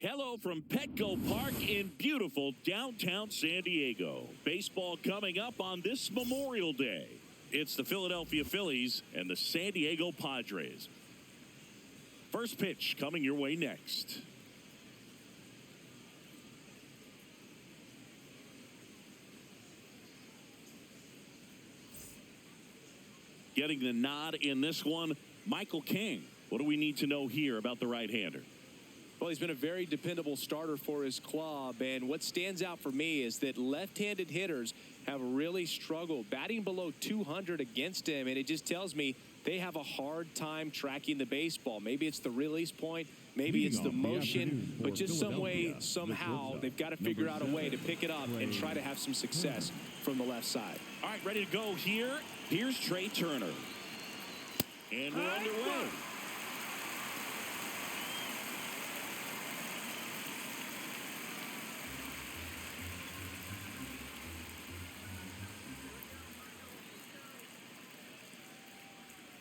Hello from Petco Park in beautiful downtown San Diego. Baseball coming up on this Memorial Day. It's the Philadelphia Phillies and the San Diego Padres. First pitch coming your way next. Getting the nod in this one, Michael King. What do we need to know here about the right-hander? Well, he's been a very dependable starter for his club, and what stands out for me is that left-handed hitters have really struggled batting below 200 against him, and it just tells me they have a hard time tracking the baseball. Maybe it's the release point, maybe it's the motion, but just some way, somehow, they've got to figure out a way to pick it up and try to have some success from the left side. All right, ready to go here. Here's Trey Turner. And we're underway.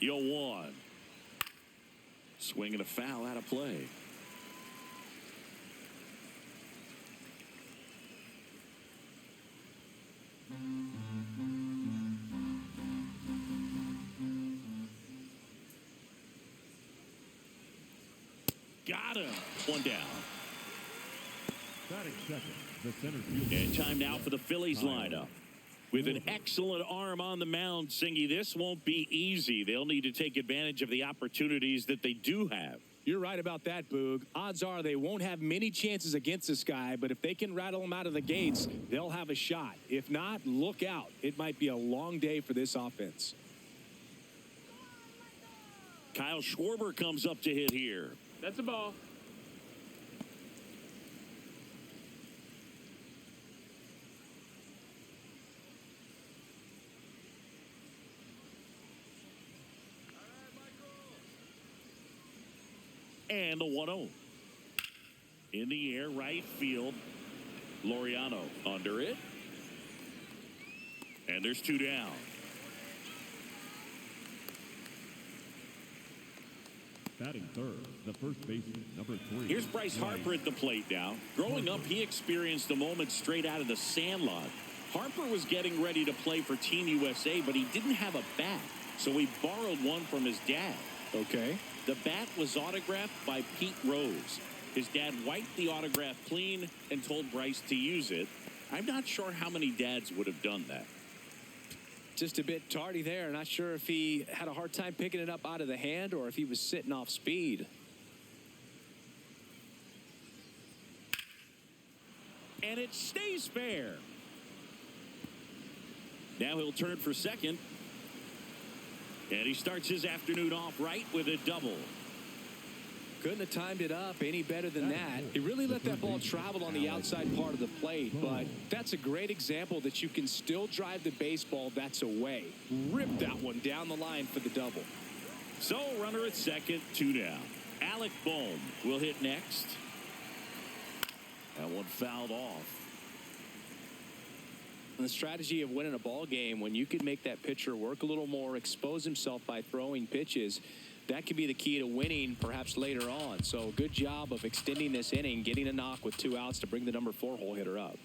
The 0-1. Swinging a foul out of play. Got him. One down. Batting second, the center fielder. And time now for the Phillies lineup. With an excellent arm on the mound, Singy, this won't be easy. They'll need to take advantage of the opportunities that they do have. You're right about that, Boog. Odds are they won't have many chances against this guy, but if they can rattle him out of the gates, they'll have a shot. If not, look out. It might be a long day for this offense. Kyle Schwarber comes up to hit here. That's a ball. And the 1-0. In the air, right field. Laureano under it. And there's two down. Batting third, the first baseman, number 3. Here's Bryce Harper at the plate now. Growing up, he experienced a moment straight out of the sandlot. Harper was getting ready to play for Team USA, but he didn't have a bat, so he borrowed one from his dad. Okay. The bat was autographed by Pete Rose. His dad wiped the autograph clean and told Bryce to use it. I'm not sure how many dads would have done that. Just a bit tardy there. Not sure if he had a hard time picking it up out of the hand or if he was sitting off speed. And it stays fair. Now he'll turn for second. And he starts his afternoon off right with a double. Couldn't have timed it up any better than that. He really let that ball travel on the outside part of the plate, but that's a great example that you can still drive the baseball that's away. Rip that one down the line for the double. So runner at second, two down. Alec Bohm will hit next. That one fouled off. The strategy of winning a ball game, when you can make that pitcher work a little more, expose himself by throwing pitches, that could be the key to winning perhaps later on. So good job of extending this inning, getting a knock with 2 outs to bring the number 4 hole hitter up.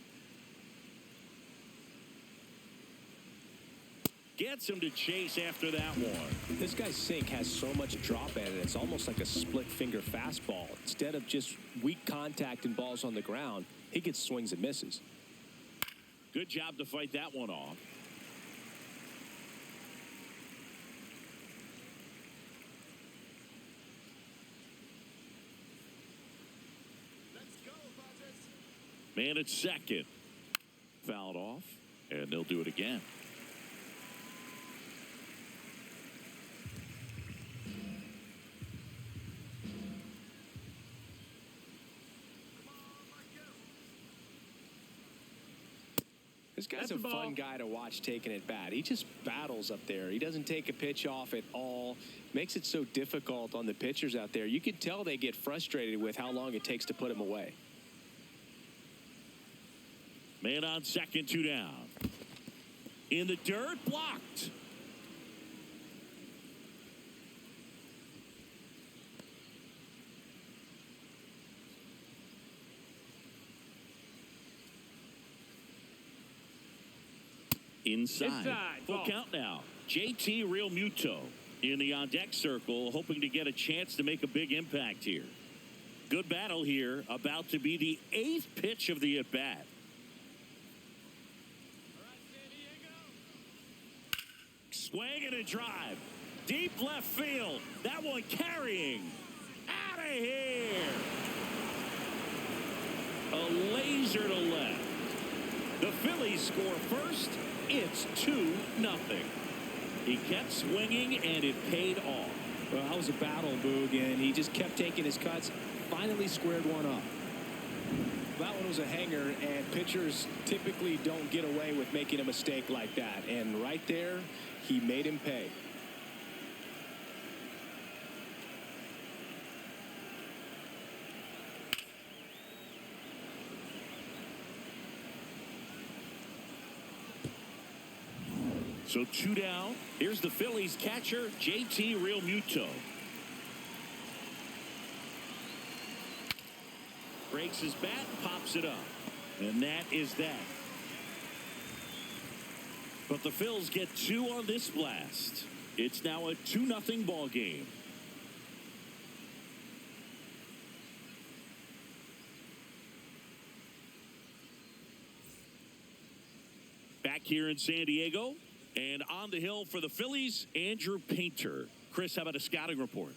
Gets him to chase after that one. This guy's sink has so much drop in it, it's almost like a split finger fastball. Instead of just weak contact and balls on the ground, he gets swings and misses. Good job to fight that one off. Man at second. Fouled off, and they'll do it again. This guy's a fun guy to watch taking at bat. He just battles up there. He doesn't take a pitch off at all. Makes it so difficult on the pitchers out there. You can tell they get frustrated with how long it takes to put him away. Man on second, two down. In the dirt, blocked. inside. Full count now. JT Realmuto in the on-deck circle, hoping to get a chance to make a big impact here. Good battle here, about to be the 8th pitch of the at-bat. Swing and a drive. Deep left field. That one carrying. Out of here. A laser to left. The Phillies score first. It's 2-0. He kept swinging, and it paid off. Well, that was a battle, Boog, and he just kept taking his cuts. Finally squared one up. That one was a hanger, and pitchers typically don't get away with making a mistake like that. And right there, he made him pay. So 2 down. Here's the Phillies catcher, JT Realmuto. Breaks his bat, pops it up. And that is that. But the Phils get 2 on this blast. It's now a 2-0 ball game. Back here in San Diego. And on the hill for the Phillies, Andrew Painter. Chris, how about a scouting report?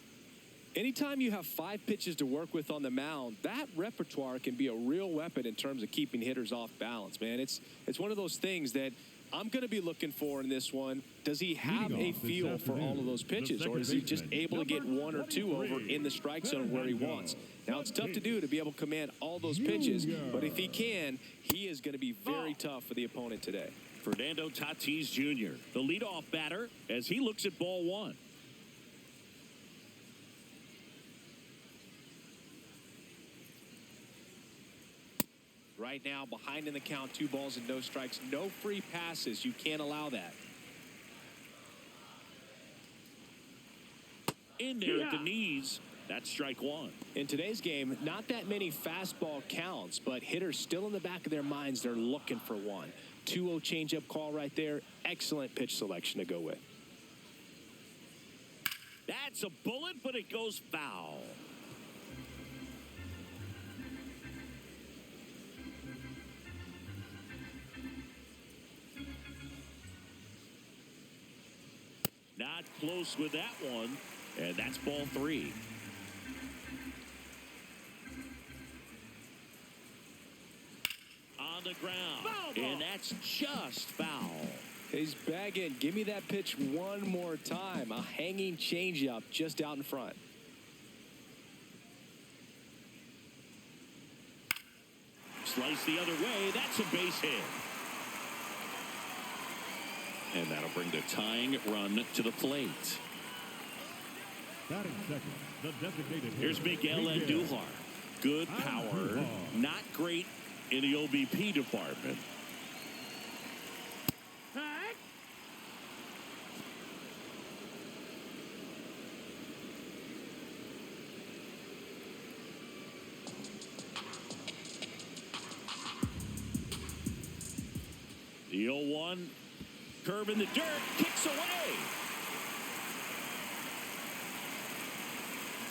Anytime you have 5 pitches to work with on the mound, that repertoire can be a real weapon in terms of keeping hitters off balance, man. It's one of those things that I'm going to be looking for in this one. Does he have a feel for all of those pitches, or is he just able to get 1 or 2 over in the strike zone where he wants? Now, it's tough to do to be able to command all those pitches, but if he can, he is going to be very tough for the opponent today. Fernando Tatis Jr., the leadoff batter, as he looks at ball 1. Right now, behind in the count, 2 balls and no strikes. No free passes. You can't allow that. In there at the knees. That's strike 1. In today's game, not that many fastball counts, but hitters still in the back of their minds, they're looking for one. 2-0 changeup call right there. Excellent pitch selection to go with. That's a bullet, but it goes foul. Not close with that one, and that's ball 3. On the ground, and that's just foul. He's bagging. Give me that pitch one more time. A hanging changeup just out in front. Slice the other way. That's a base hit. And that'll bring the tying run to the plate. Batting second, the designated Here's Miguel Andujar. Good power. Not great in the OBP department. The 0-1. Curve in the dirt. Kicks away.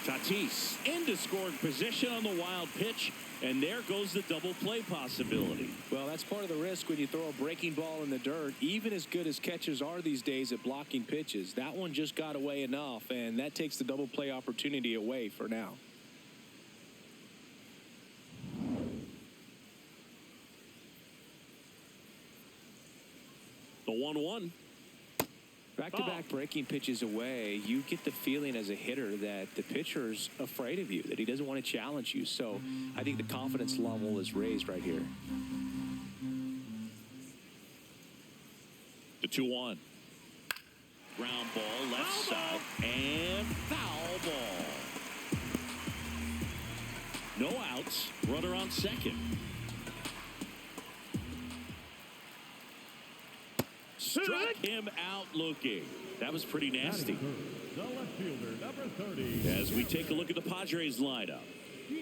Tatis into scoring position on the wild pitch. And there goes the double play possibility. Well, that's part of the risk when you throw a breaking ball in the dirt. Even as good as catchers are these days at blocking pitches, that one just got away enough, and that takes the double play opportunity away for now. The 1-1. Back-to-back breaking pitches away, you get the feeling as a hitter that the pitcher's afraid of you, that he doesn't want to challenge you. So I think the confidence level is raised right here. The 2-1. Ground ball, left side, and foul ball. No outs, runner on second. Struck him out looking. That was pretty nasty. The left fielder, number 30. As we take a look at the Padres lineup.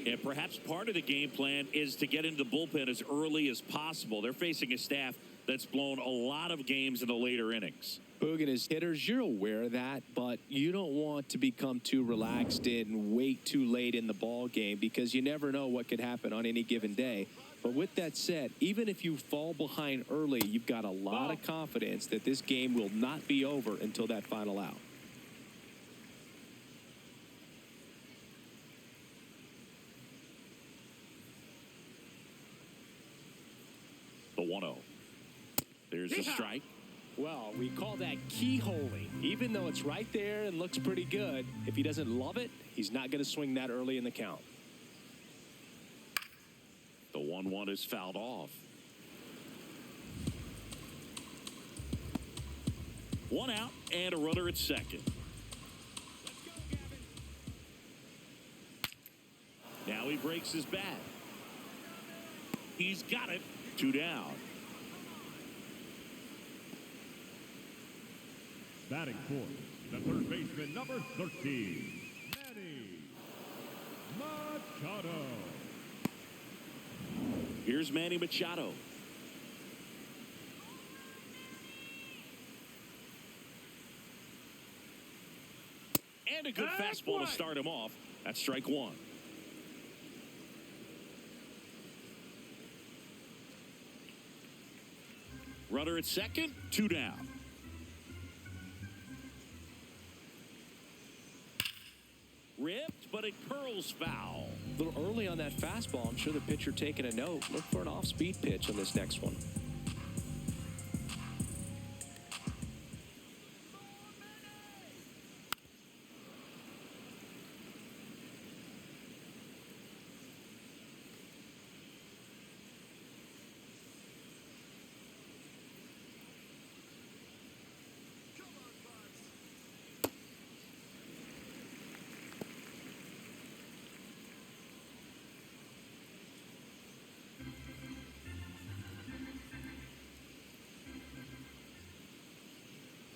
And perhaps part of the game plan is to get into the bullpen as early as possible. They're facing a staff that's blown a lot of games in the later innings. Boogan, as hitters, you're aware of that, but you don't want to become too relaxed and wait too late in the ball game because you never know what could happen on any given day. But with that said, even if you fall behind early, you've got a lot of confidence that this game will not be over until that final out. The 1-0. There's the strike. Well, we call that keyholing. Even though it's right there and looks pretty good, if he doesn't love it, he's not going to swing that early in the count. The 1-1 is fouled off. 1 out and a runner at second. Now he breaks his bat. He's got it. 2 down. Batting fourth, the third baseman, number 13, Manny Machado. Here's Manny Machado. And a good fastball to start him off. That's strike 1. Runner at second, 2 down. Ripped, but it curls foul. A little early on that fastball. I'm sure the pitcher taking a note. Look for an off-speed pitch on this next one.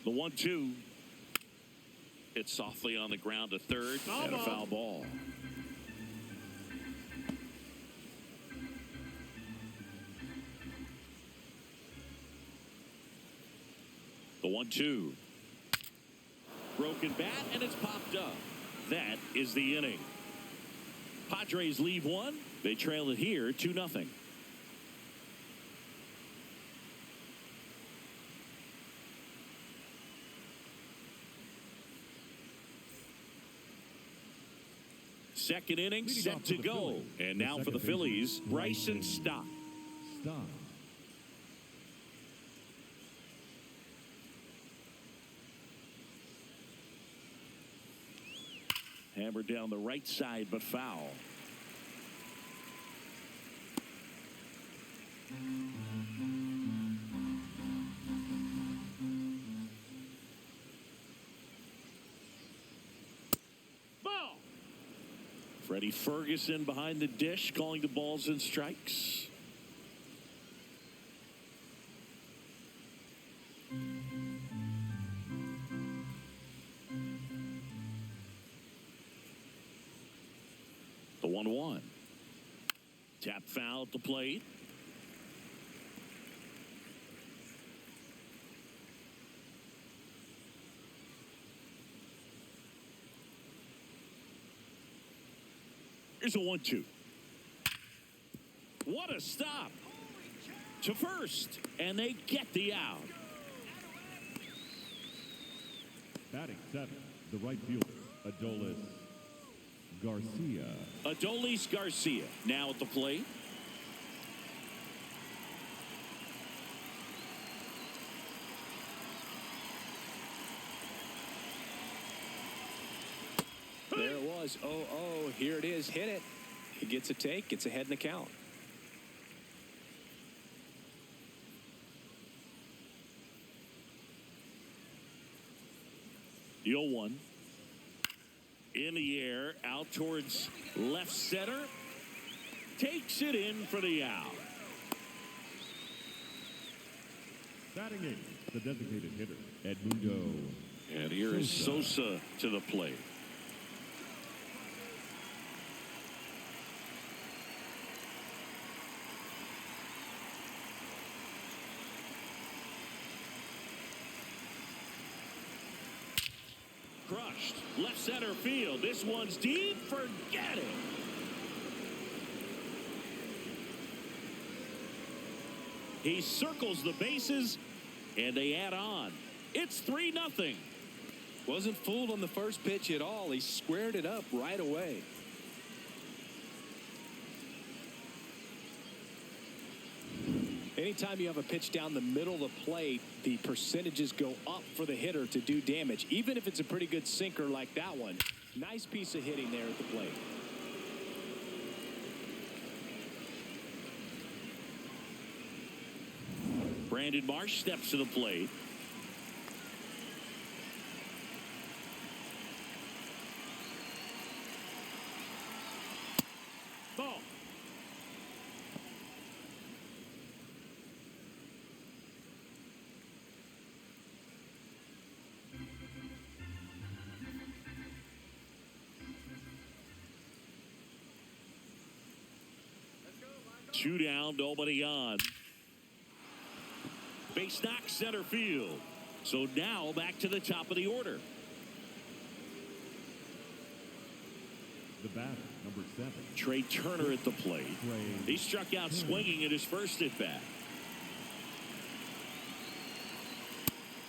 The 1-2. Hit softly on the ground to third. And a foul ball. The 1-2. Broken bat, and it's popped up. That is the inning. Padres leave one. They trail it here 2-0. Second inning set to go. And now for the Phillies, Bryson Stott. Hammered down the right side, but foul. Freddie Ferguson behind the dish, calling the balls and strikes. The 1-1. Tap foul at the plate. Here's a 1-2. What a stop. To first. And they get the out. Batting seventh, the right fielder, Adolis Garcia. Adolis Garcia now at the plate. There it was. 0-0. Here it is. Hit it. He gets a take. Gets ahead in the count. The 0-1. In the air. Out towards left center. Takes it in for the out. Batting eighth, the designated hitter, Edmundo. And here is Sosa to the plate. first. Left center field. This one's deep. Forget it. He circles the bases, and they add on. It's 3-0. Wasn't fooled on the first pitch at all. He squared it up right away. Anytime you have a pitch down the middle of the plate, the percentages go up for the hitter to do damage, even if it's a pretty good sinker like that one. Nice piece of hitting there at the plate. Brandon Marsh steps to the plate. Ball. Two down, nobody on. Base knock center field. So now back to the top of the order. The batter, number 7. Trey Turner at the plate. He struck out swinging in his first at bat.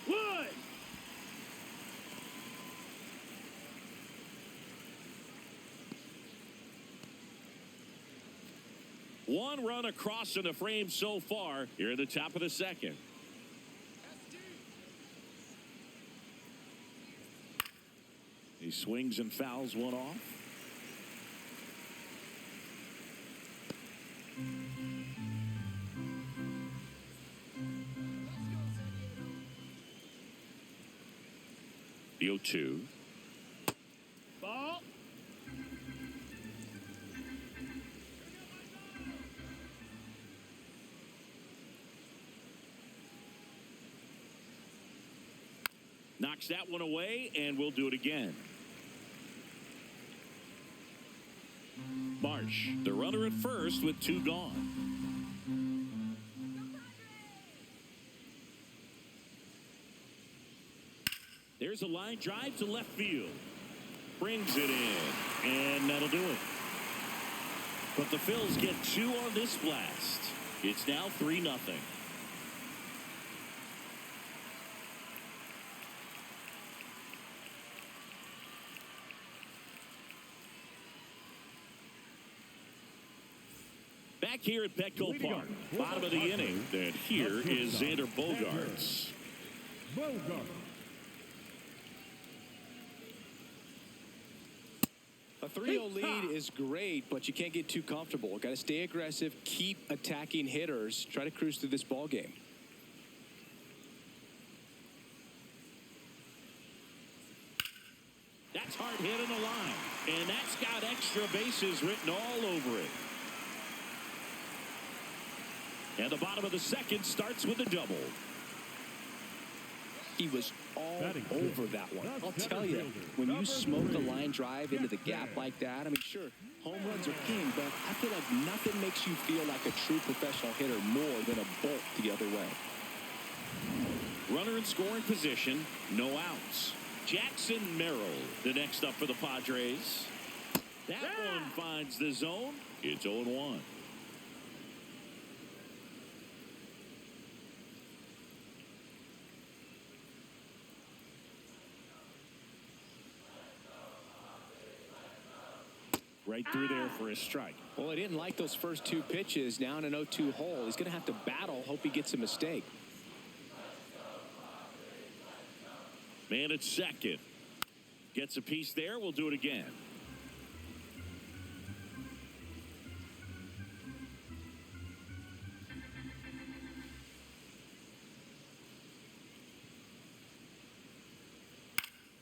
Wood. One run across in the frame so far here at the top of the second. He swings and fouls one off. The 0-2. Ball. Knocks that one away, and we'll do it again. Marsh, the runner at first with 2 gone. There's a line drive to left field. Brings it in, and that'll do it. But the Phils get 2 on this blast. It's now 3-0. Back here at Petco Park, bottom of the inning, and here is Xander Bogaerts. A 3-0 lead is great, but you can't get too comfortable. Got to stay aggressive, keep attacking hitters, try to cruise through this ball game. That's hard hit in the line, and that's got extra bases written all over it. And the bottom of the second starts with a double. He was all over that one. I'll tell you, when you smoke the line drive into the gap like that, I mean, sure, home runs are king, but I feel like nothing makes you feel like a true professional hitter more than a bolt the other way. Runner in scoring position, no outs. Jackson Merrill, the next up for the Padres. That one finds the zone. It's 0-1. Right through there for a strike. Well, I didn't like those first 2 pitches. Now in an 0-2 hole. He's going to have to battle. Hope he gets a mistake. Man at second. Gets a piece there. We'll do it again.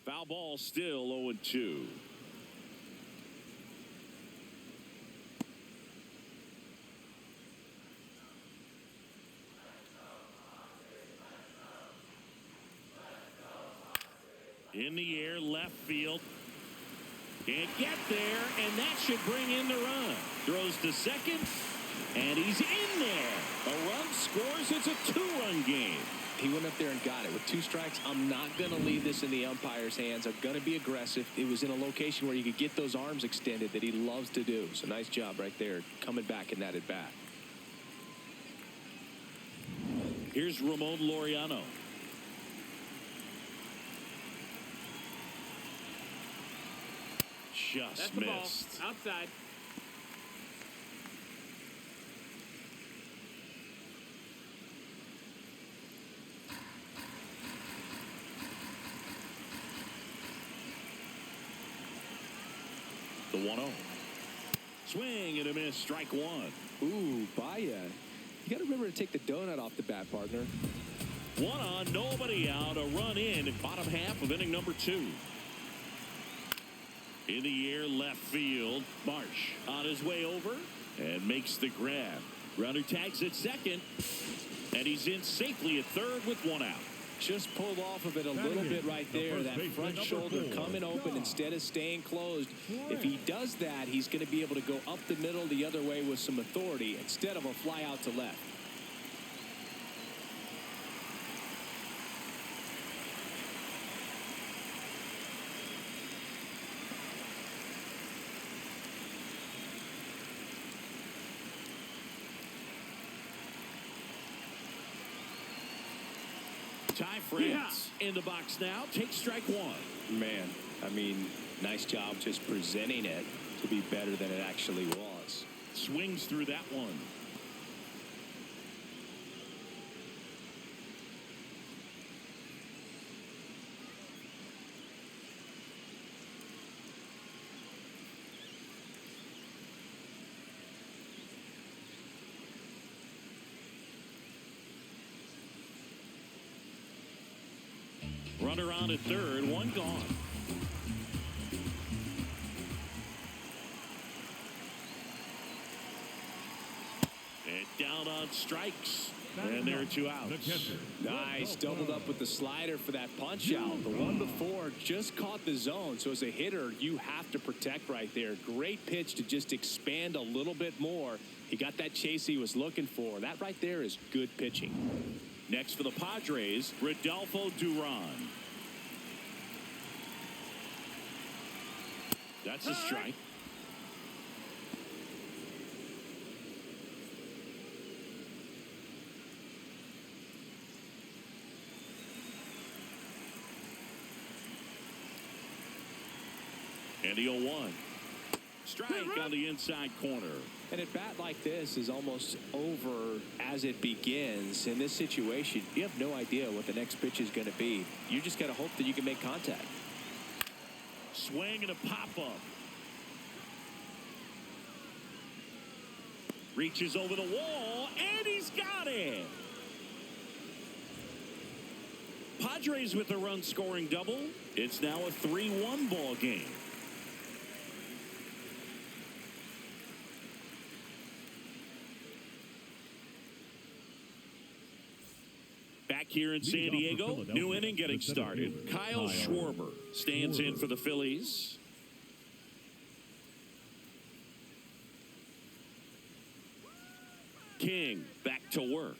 Foul ball still 0-2. In the air, left field. Can't get there, and that should bring in the run. Throws to second, and he's in there. A run scores. It's a 2-run game. He went up there and got it. With 2 strikes, I'm not going to leave this in the umpire's hands. I'm going to be aggressive. It was in a location where you could get those arms extended that he loves to do. So nice job right there, coming back in that at-bat. Here's Ramon Laureano. Just That's the ball. missed. Outside. The 1-0. Swing and a miss. Strike 1. Ooh, Baya. You got to remember to take the donut off the bat, partner. 1 on, nobody out. A run in bottom half of inning number 2. In the air, left field. Marsh on his way over and makes the grab. Runner tags at second, and he's in safely at third with 1 out. Just pulled off of it a little bit right there. That front shoulder coming open instead of staying closed. If he does that, he's going to be able to go up the middle the other way with some authority instead of a fly out to left. Ty France in the box now. Takes strike 1. Man, I mean, nice job just presenting it to be better than it actually was. Swings through that one. Runner on at third, 1 gone. And down on strikes. And there are 2 outs. Nice, doubled up with the slider for that punch out. The one before just caught the zone. So as a hitter, you have to protect right there. Great pitch to just expand a little bit more. He got that chase he was looking for. That right there is good pitching. Next for the Padres, Rodolfo Duran. That's a strike. And the 0-1. Strike on the inside corner. And at bat like this is almost over as it begins. In this situation, you have no idea what the next pitch is going to be. You just got to hope that you can make contact. Swing and a pop-up. Reaches over the wall, and he's got it. Padres with a run-scoring double. It's now a 3-1 ball game. Back here in San Diego, new inning getting started. Kyle Schwarber stands in for the Phillies. King back to work.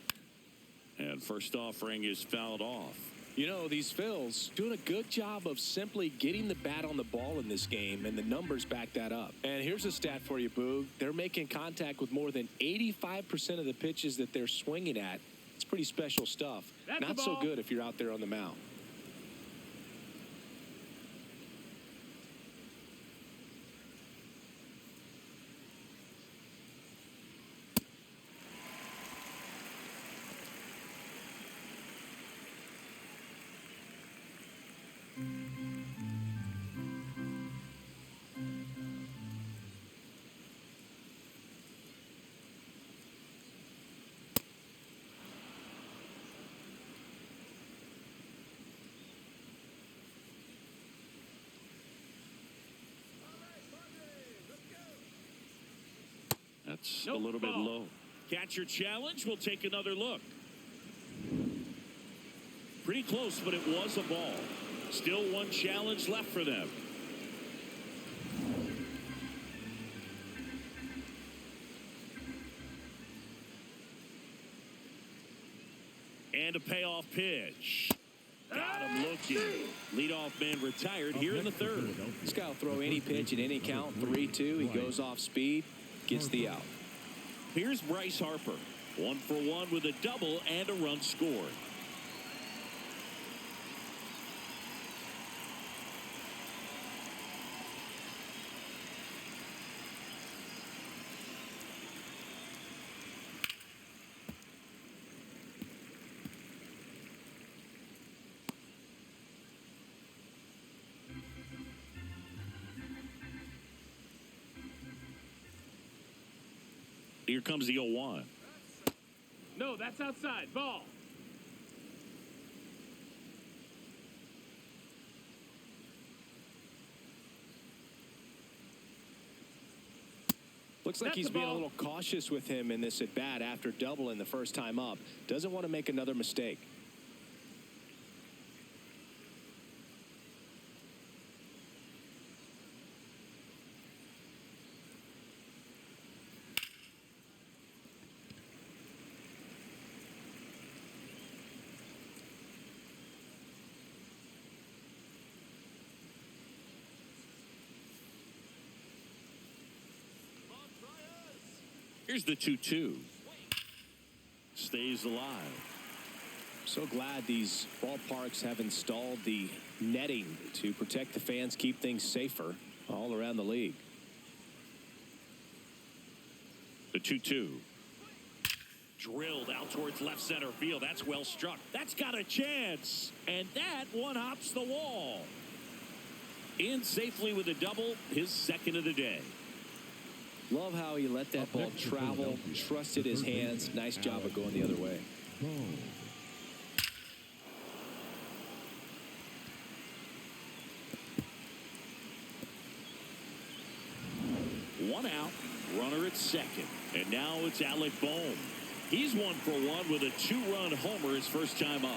And first offering is fouled off. You know, these Phils doing a good job of simply getting the bat on the ball in this game, and the numbers back that up. And here's a stat for you, Boog. They're making contact with more than 85% of the pitches that they're swinging at. It's pretty special stuff. Not so good if you're out there on the mound. That's a little bit low. Catcher challenge. We'll take another look. Pretty close, but it was a ball. Still one challenge left for them. And a payoff pitch. Got him looking. Leadoff man retired here in the third. This guy will throw any pitch at any count. 3-2. He goes off speed, gets the out. Here's Bryce Harper. 1 for 1 with a double and a run scored. Here comes the 0-1. No, that's outside. Ball. Looks like he's being a little cautious with him in this at bat after doubling the first time up. Doesn't want to make another mistake. Here's the 2-2. Stays alive. So glad these ballparks have installed the netting to protect the fans, keep things safer all around the league. The 2-2. Drilled out towards left center field. That's well struck. That's got a chance. And that one hops the wall. In safely with a double, his second of the day. Love how he let that ball travel, trusted his hands. Nice job of going the other way. One out, runner at second. And now it's Alec Bohm. He's 1 for 1 with a 2-run homer his first time up.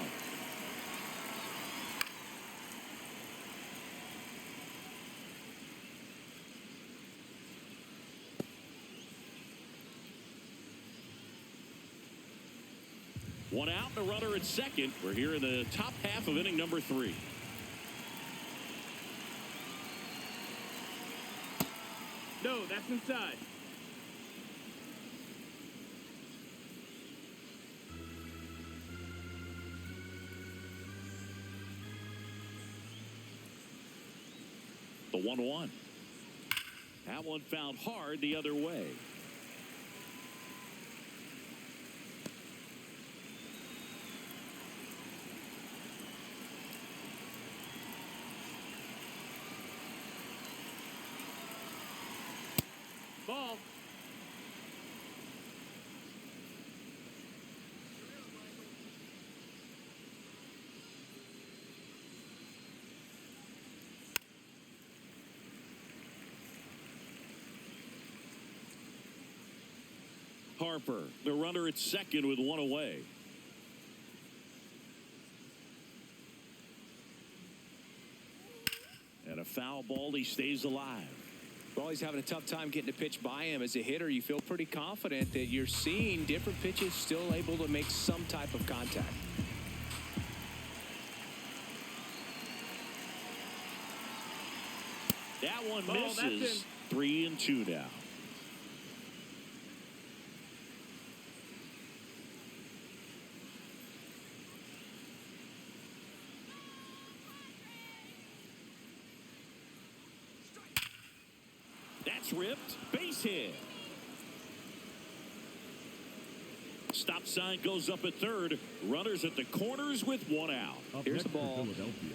One out and a runner at second. We're here in the top half of inning number 3. No, that's inside. The 1-1. That one found hard the other way. Ball. Harper, the runner at second with one away. And a foul ball. He stays alive. Well, he's having a tough time getting a pitch by him. As a hitter, you feel pretty confident that you're seeing different pitches still able to make some type of contact. That one misses. 3-2 now. That's ripped. Base hit. Stop sign goes up at third. Runners at the corners with one out. Here's the ball.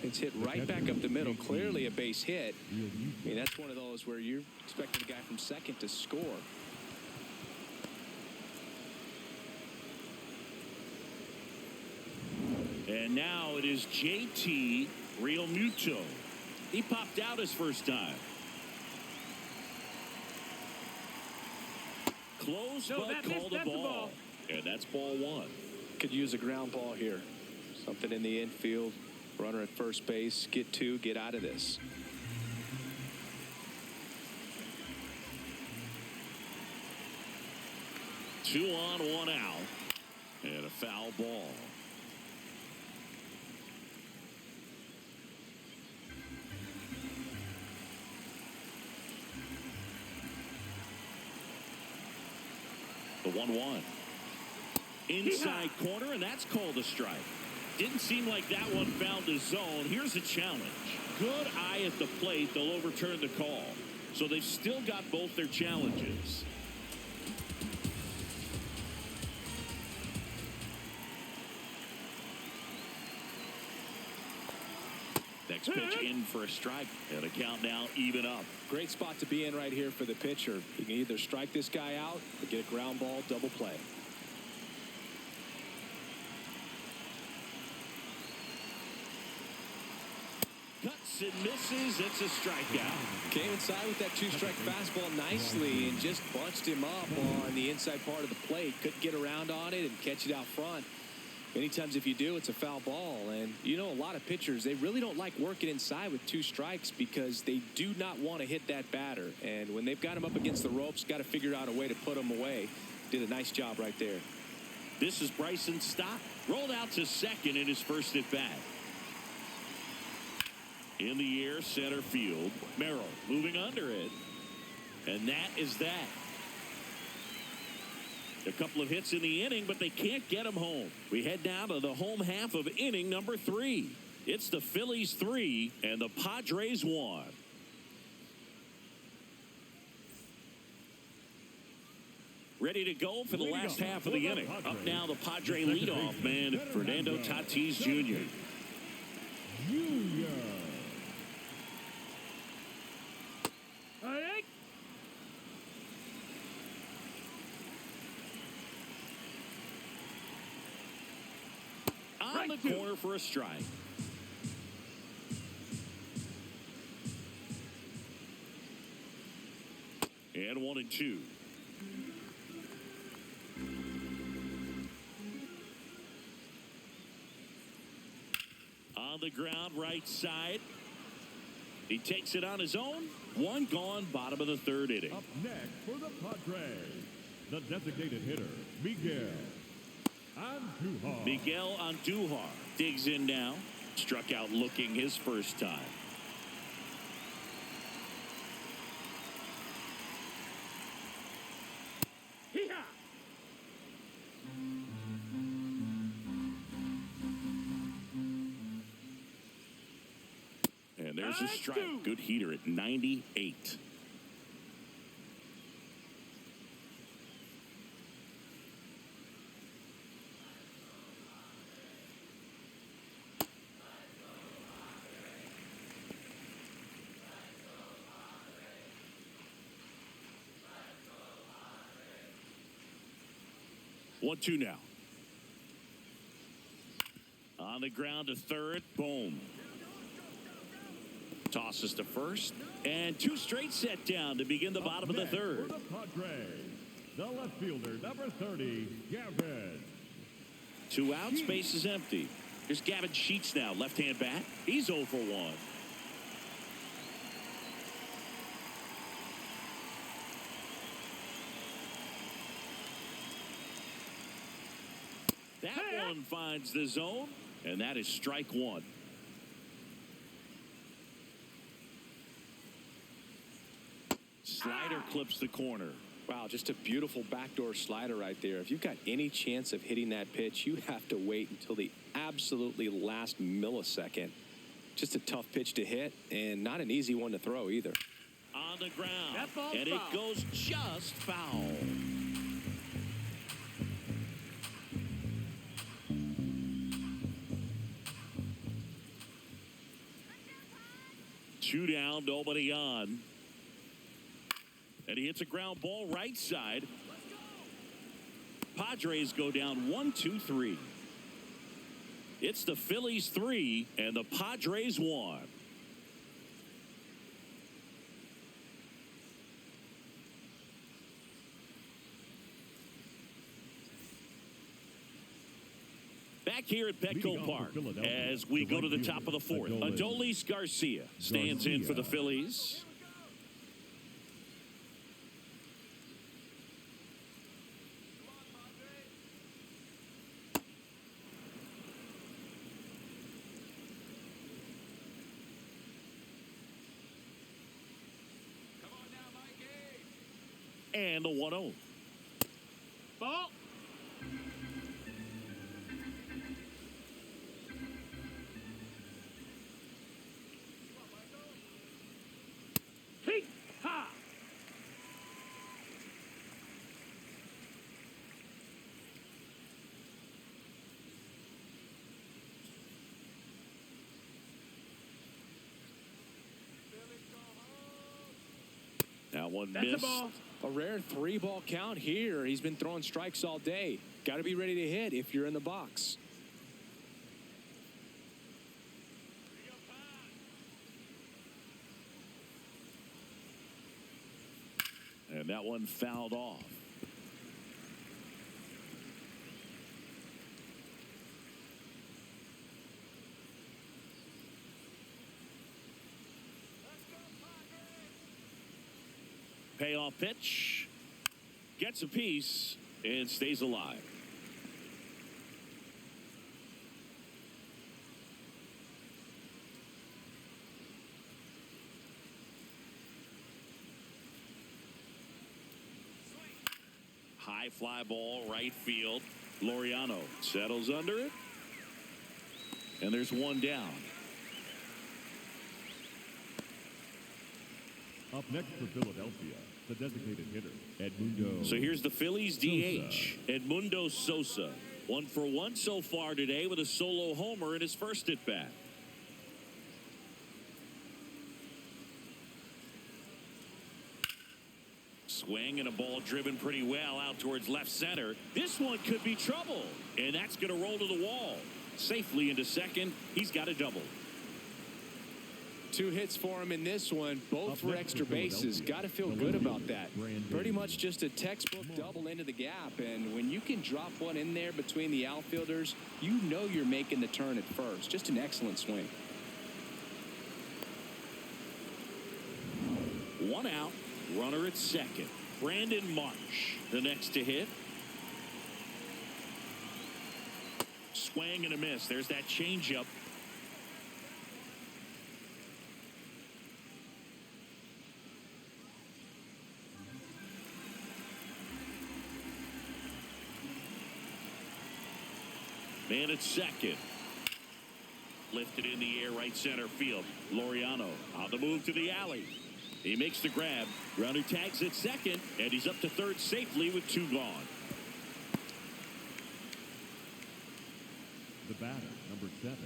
It's hit right back up the middle. Clearly a base hit. I mean, that's one of those where you're expecting the guy from second to score. And now it is JT Realmuto. He popped out his first time. Close, but called a ball. And that's ball one. Could use a ground ball here. Something in the infield. Runner at first base. Get two. Get out of this. Two on, one out. And a foul ball. 1-1. Inside corner, and that's called a strike. Didn't seem like that one found the zone. Here's a challenge. Good eye at the plate. They'll overturn the call. So they've still got both their challenges. Next pitch in for a strike. And a count now even up. Great spot to be in right here for the pitcher. You can either strike this guy out or get a ground ball double play. Cuts and misses. It's a strikeout. Came inside with that two-strike fastball nicely and just bunched him up on the inside part of the plate. Couldn't get around on it and catch it out front. Many times if you do, it's a foul ball. And you know, a lot of pitchers, they really don't like working inside with two strikes because they do not want to hit that batter. And when they've got him up against the ropes, got to figure out a way to put him away. Did a nice job right there. This is Bryson Stott. Rolled out to second in his first at bat. In the air, center field. Merrill moving under it. And that is that. A couple of hits in the inning, but they can't get him home. We head down to the home half of inning number 3. It's the Phillies 3 and the Padres 1. Ready to go for the last half of the inning. Up now the Padre leadoff man, Fernando Tatis Jr. On the corner for a strike. And 1-2. On the ground, right side. He takes it on his own. One gone, bottom of the third inning. Up next for the Padres, the designated hitter, Miguel Andujar. Miguel Andujar digs in now. Struck out looking his first time. And there's a strike. Good heater at 98. One, two now. On the ground to third. Boom. Tosses to first. And two straight set down to begin the bottom of the third. For the Padres, the left fielder, number 30, Gavin. 2 out. Space is empty. Here's Gavin Sheets now. Left-hand bat. He's 0 for 1. That one finds the zone, and that is strike 1. Slider clips the corner. Wow, just a beautiful backdoor slider right there. If you've got any chance of hitting that pitch, you have to wait until the absolutely last millisecond. Just a tough pitch to hit, and not an easy one to throw either. On the ground, That ball's and foul. it goes just foul. Two down, nobody on. And he hits a ground ball right side. Padres go down 1-2-3. It's the Phillies 3 and the Padres 1. Back here at Petco Park as we go to the top of the fourth. Adolis Garcia stands in for the Phillies. And the 1-0. Ball. one That's a missed. ball. A rare 3-ball count here. He's been throwing strikes all day. Got to be ready to hit if you're in the box. And that one fouled off. Payoff pitch. Gets a piece and stays alive. High fly ball, right field. Laureano settles under it. And there's one down. Up next for Philadelphia, the designated hitter, Edmundo. So here's the Phillies DH, Sosa. Edmundo Sosa. 1 for 1 so far today with a solo homer in his first at bat. Swing and a ball driven pretty well out towards left center. This one could be trouble, and that's going to roll to the wall. Safely into second. He's got a double. 2 hits for him in this one, both Up for next extra for bases. Philadelphia, Got to feel the good lefty, about that. Brandon Pretty much just a textbook Morrow. double into the gap. And when you can drop one in there between the outfielders, you know you're making the turn at first. Just an excellent swing. 1 out, runner at second. Brandon Marsh, the next to hit. Swing and a miss. There's that changeup. Man at second. Lifted in the air, right center field. Laureano on the move to the alley. He makes the grab. Runner tags at second, and he's up to third safely with 2 gone. The batter, number 7,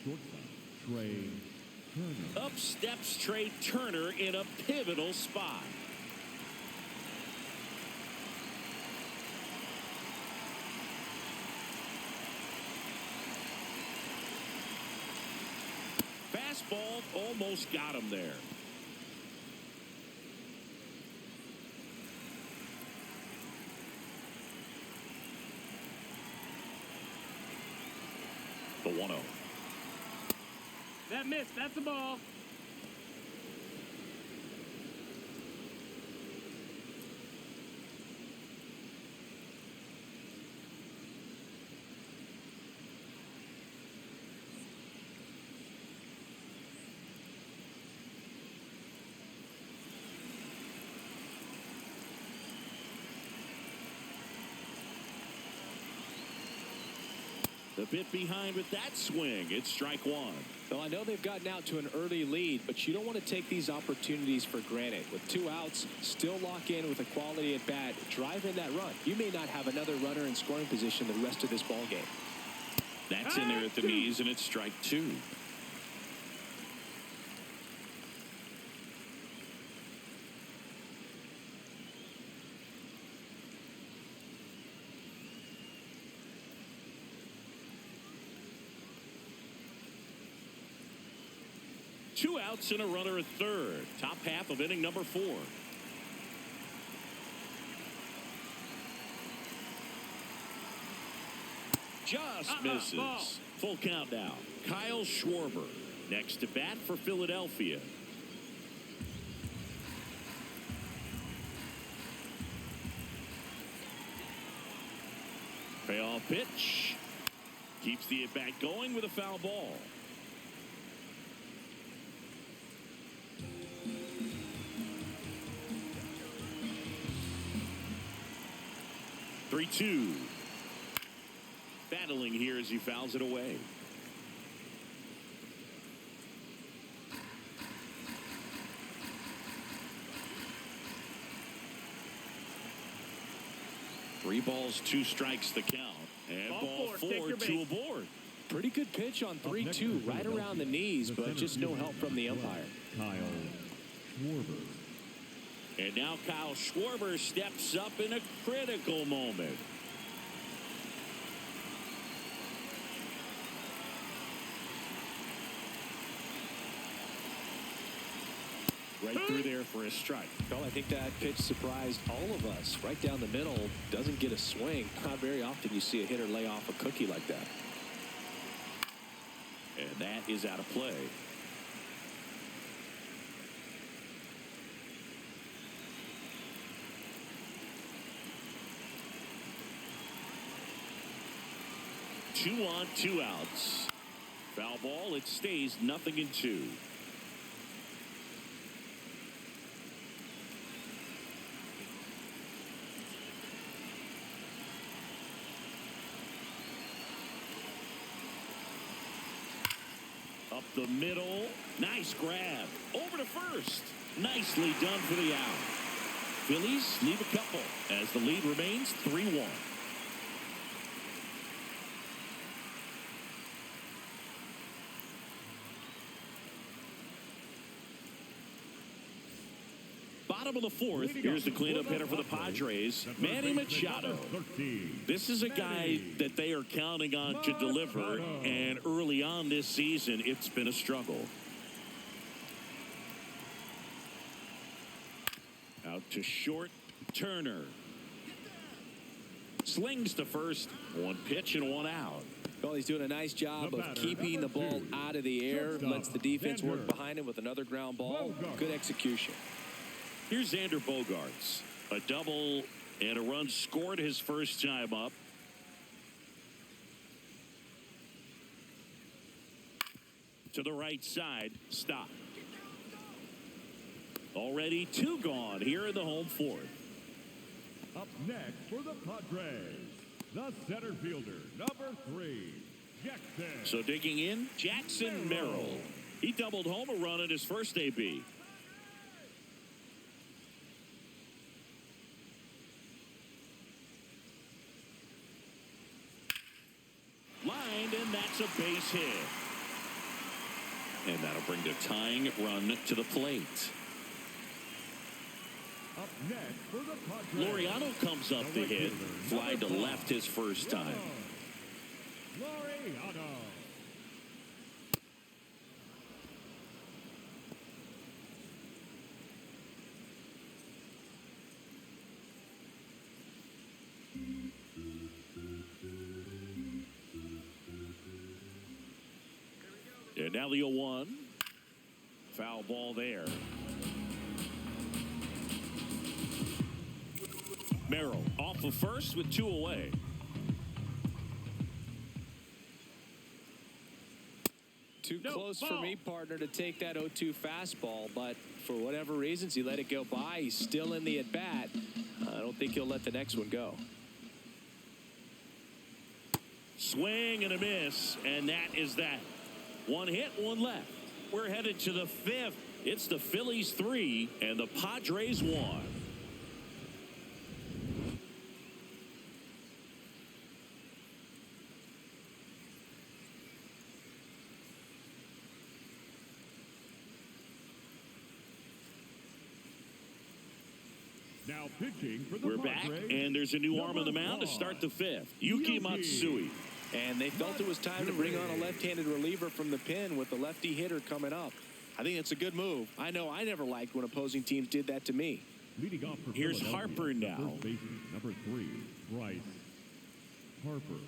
shortstop, Trey Turner. Up steps Trey Turner in a pivotal spot. Fastball almost got him there. The 1-0. That missed. That's a ball. The bit behind with that swing. It's strike 1. Well, I know they've gotten out to an early lead, but you don't want to take these opportunities for granted. With 2 outs, still lock in with a quality at bat, drive in that run. You may not have another runner in scoring position the rest of this ball game. That's in there at the knees, and it's strike 2. Two outs and a runner at third. Top half of inning number 4. Just misses. Ball. Full count now. Kyle Schwarber next to bat for Philadelphia. Payoff pitch. Keeps the at bat going with a foul ball. Three-two. Battling here as he fouls it away. Three balls, 2 strikes the count. And ball 4, Take your 2 base. aboard. Pretty good pitch on Up next 3-2, for right around the Philadelphia, knees, the but center just no fielder, help from the umpire. Kyle Schwarber. And now Kyle Schwarber steps up in a critical moment. Right through there for a strike. Well, I think that pitch surprised all of us. Right down the middle, doesn't get a swing. Not very often you see a hitter lay off a cookie like that. And that is out of play. Two on, two outs. Foul ball. It stays 0-2. Up the middle. Nice grab. Over to first. Nicely done for the out. Phillies leave a couple as the lead remains 3-1. Bottom of the fourth. Here's the cleanup hitter for the Padres, Manny Machado. This is a guy that they are counting on to deliver, and early on this season, it's been a struggle. Out to short, Turner. Slings to first. One pitch and one out. Well, he's doing a nice job of keeping the ball out of the air. Lets the defense work behind him with another ground ball. Good execution. Here's Xander Bogaerts. A double and a run scored his first time up. To the right side. Stop. Already two gone here in the home fourth. Up next for the Padres, the center fielder, number 3, Jackson. So digging in, Jackson Merrill. He doubled home a run in his first AB. Lined, and that's a base hit. And that'll bring the tying run to the plate. Up next for the Padres, Laureano comes up to hit. Fly to left his first time. Laureano. And now the 0-1. Foul ball there. Merrill off of first with 2 away. Too close for me, partner, to take that 0-2 fastball, but for whatever reasons, he let it go by. He's still in the at-bat. I don't think he'll let the next one go. Swing and a miss, and that is that. One hit, one left. We're headed to the 5th. It's the Phillies 3 and the Padres 1. Now pitching for the We're back, Padres, and there's a new arm on the mound to start the 5th. Yuki Matsui. And they felt it was time to bring on a left-handed reliever from the pen with the lefty hitter coming up. I think it's a good move. I know I never liked when opposing teams did that to me. Leading off for Here's Philadelphia, Harper now. First baseman, number 3, Bryce Harper.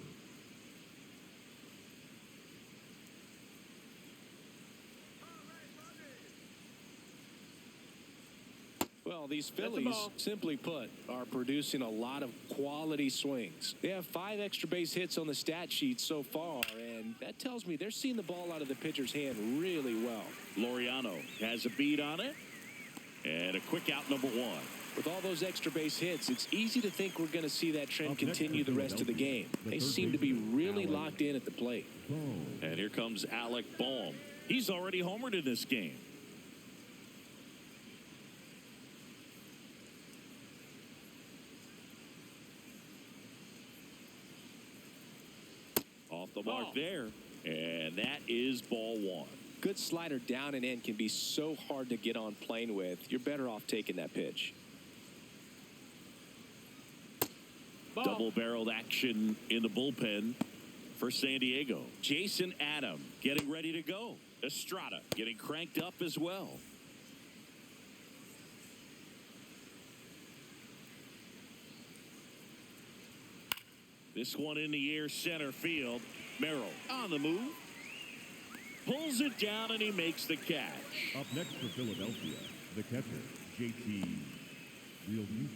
Well, these Phillies, simply put, are producing a lot of quality swings. They have 5 extra base hits on the stat sheet so far, and that tells me they're seeing the ball out of the pitcher's hand really well. Laureano has a beat on it, and a quick out, number 1. With all those extra base hits, it's easy to think we're going to see that trend continue the rest of the game. They seem to be really locked in at the plate. And here comes Alec Bohm. He's already homered in this game. Off the mark there, and that is ball 1. good slider down and in can be so hard to get on plane with. You're better off taking that pitch. Ball. Double-barreled action in the bullpen for San Diego. Jason Adam getting ready to go. Estrada getting cranked up as well. This one in the air, center field. Merrill on the move. Pulls it down, and he makes the catch. Up next for Philadelphia, the catcher, JT Realmuto.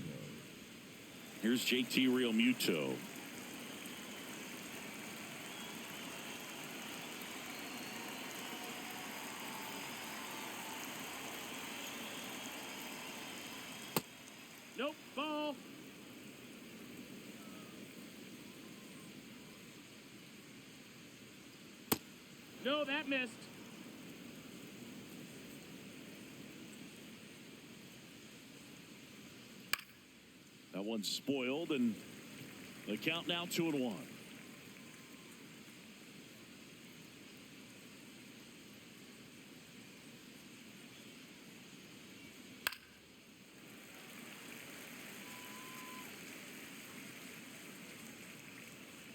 Here's JT Realmuto. Nope. Ball. No, that missed. That one's spoiled, and the count now 2-1.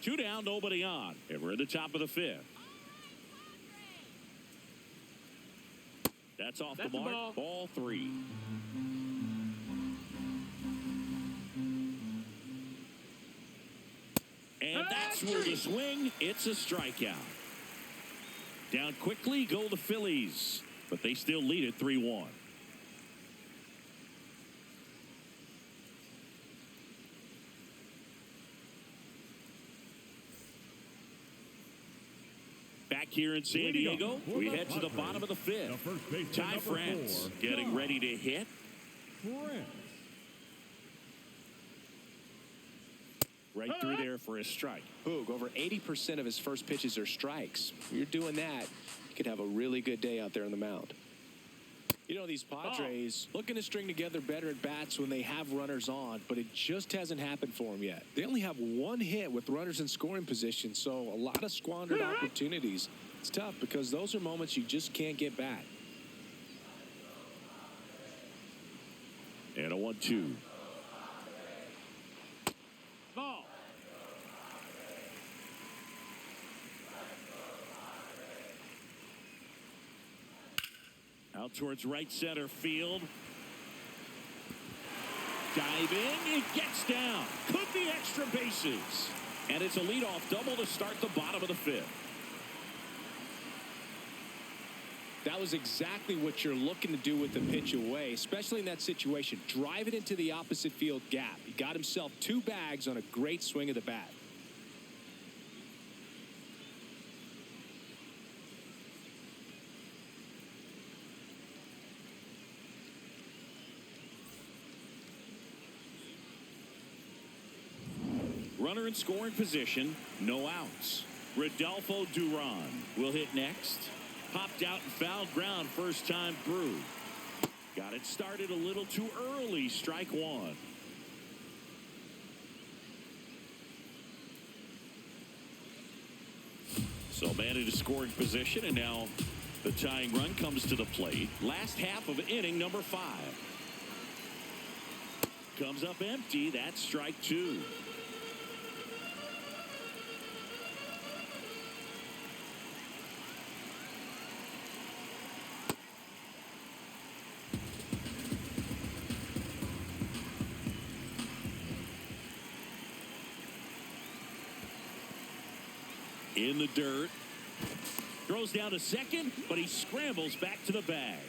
Two down, nobody on, and we're at the top of the fifth. That's off That's the mark. a ball. Ball 3. And that's where the swing. It's a strikeout. Down quickly go the Phillies, but they still lead it 3-1. Back here in San Diego, we head to the bottom of the fifth. Ty France getting ready to hit. Right through there for a strike. Boog, over 80% of his first pitches are strikes. If you're doing that, you could have a really good day out there on the mound. You know, these Padres looking to string together better at bats when they have runners on, but it just hasn't happened for them yet. They only have one hit with runners in scoring position, so a lot of squandered opportunities. It's tough because those are moments you just can't get back. And a 1-2. Ball. Out towards right center field. Diving, it gets down. Could be extra bases. And it's a leadoff double to start the bottom of the fifth. That was exactly what you're looking to do with the pitch away, especially in that situation. Drive it into the opposite field gap. He got himself 2 bags on a great swing of the bat. Runner in scoring position, no outs. Rodolfo Duran will hit next. Popped out and fouled ground first time through. Got it started a little too early, strike 1. So man into scoring position, and now the tying run comes to the plate. Last half of inning number 5. Comes up empty, that's strike 2. In the dirt. Throws down to second, but he scrambles back to the bag.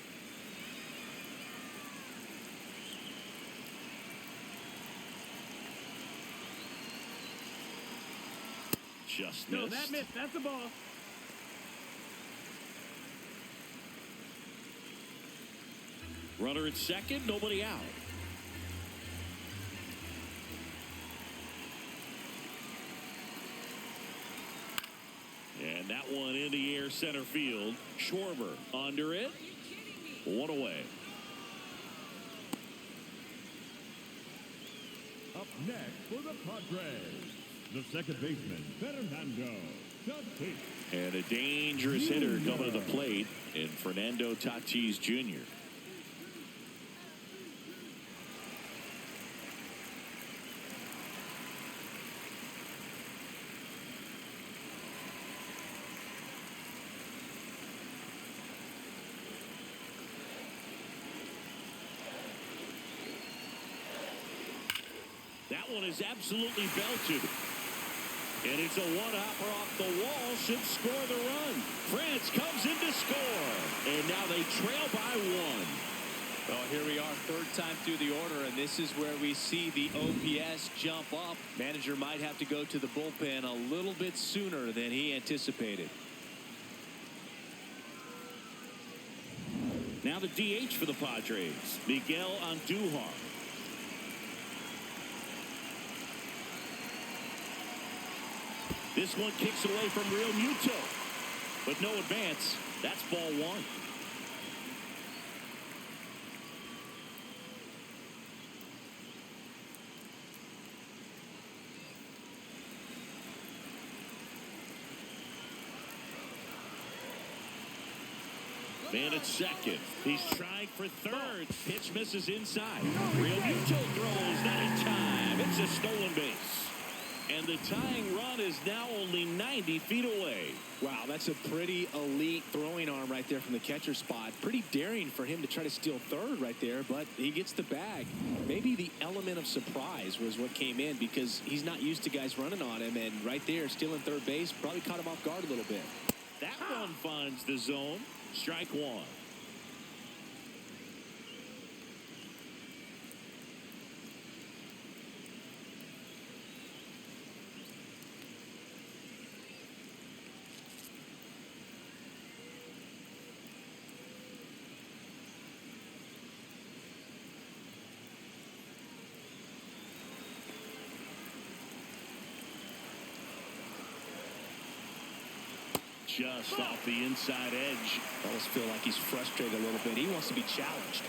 Just missed. No, that missed. That's a ball. Runner at second, nobody out. And that one in the air center field. Schwarber under it. 1 away. Up next for the Padres, the second baseman, Fernando Tatis. And a dangerous hitter coming to the plate in Fernando Tatis Jr. That one is absolutely belted. And it's a one-hopper off the wall. Should score the run. France comes in to score. And now they trail by one. Well, here we are, third time through the order, and this is where we see the OPS jump up. Manager might have to go to the bullpen a little bit sooner than he anticipated. Now the DH for the Padres, Miguel Andujar. This one kicks away from Real Muto, but no advance. That's ball one. Man at second. He's trying for third. Pitch misses inside. Real Muto throws, not in time. It's a stolen base. And the tying run is now only 90 feet away. Wow, that's a pretty elite throwing arm right there from the catcher spot. Pretty daring for him to try to steal third right there, but he gets the bag. Maybe the element of surprise was what came in because he's not used to guys running on him, and right there, stealing third base, probably caught him off guard a little bit. That one finds the zone. Strike one. Just off the inside edge. I almost feel like he's frustrated a little bit. He wants to be challenged.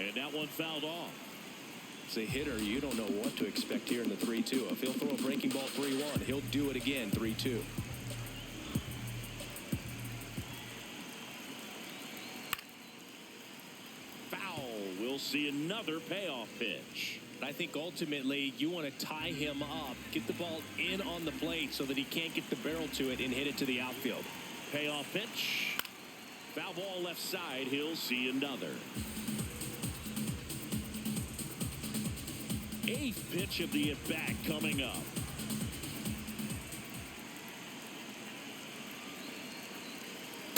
And that one fouled off. As a hitter, you don't know what to expect here in the 3-2. If he'll throw a breaking ball 3-1, he'll do it again 3-2. We'll see another payoff pitch. I think ultimately you want to tie him up, get the ball in on the plate so that he can't get the barrel to it and hit it to the outfield. Payoff pitch. Foul ball left side. He'll see another. Eighth pitch of the at-bat coming up.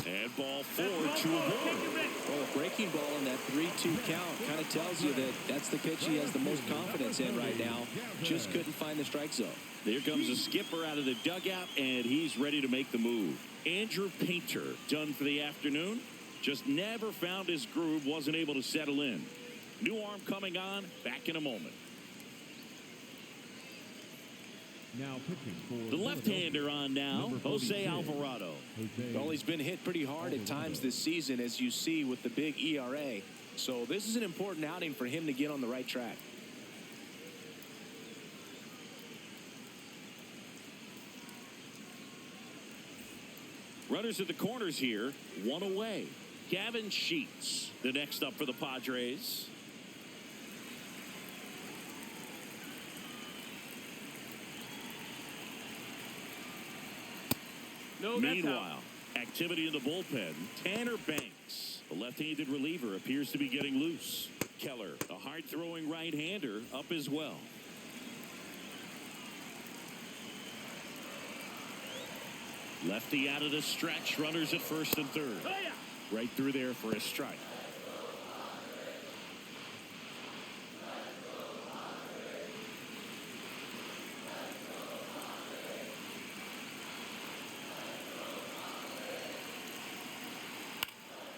And ball 4 to a ball. Well, a breaking ball in that 3-2 count kind of tells you that that's the pitch he has the most confidence in right now. Just couldn't find the strike zone. There comes a skipper out of the dugout, and he's ready to make the move. Andrew Painter, done for the afternoon. Just never found his groove, wasn't able to settle in. New arm coming on, back in a moment. Now pitching for The left-hander on now, Jose Alvarado. Well, he's been hit pretty hard at times this season, as you see with the big ERA. So this is an important outing for him to get on the right track. Runners at the corners here, one away. Gavin Sheets, the next up for the Padres. No, Meanwhile, activity in the bullpen. Tanner Banks, the left-handed reliever, appears to be getting loose. Keller, a hard-throwing right-hander, up as well. Lefty out of the stretch. Runners at first and third. Oh, yeah. Right through there for a strike.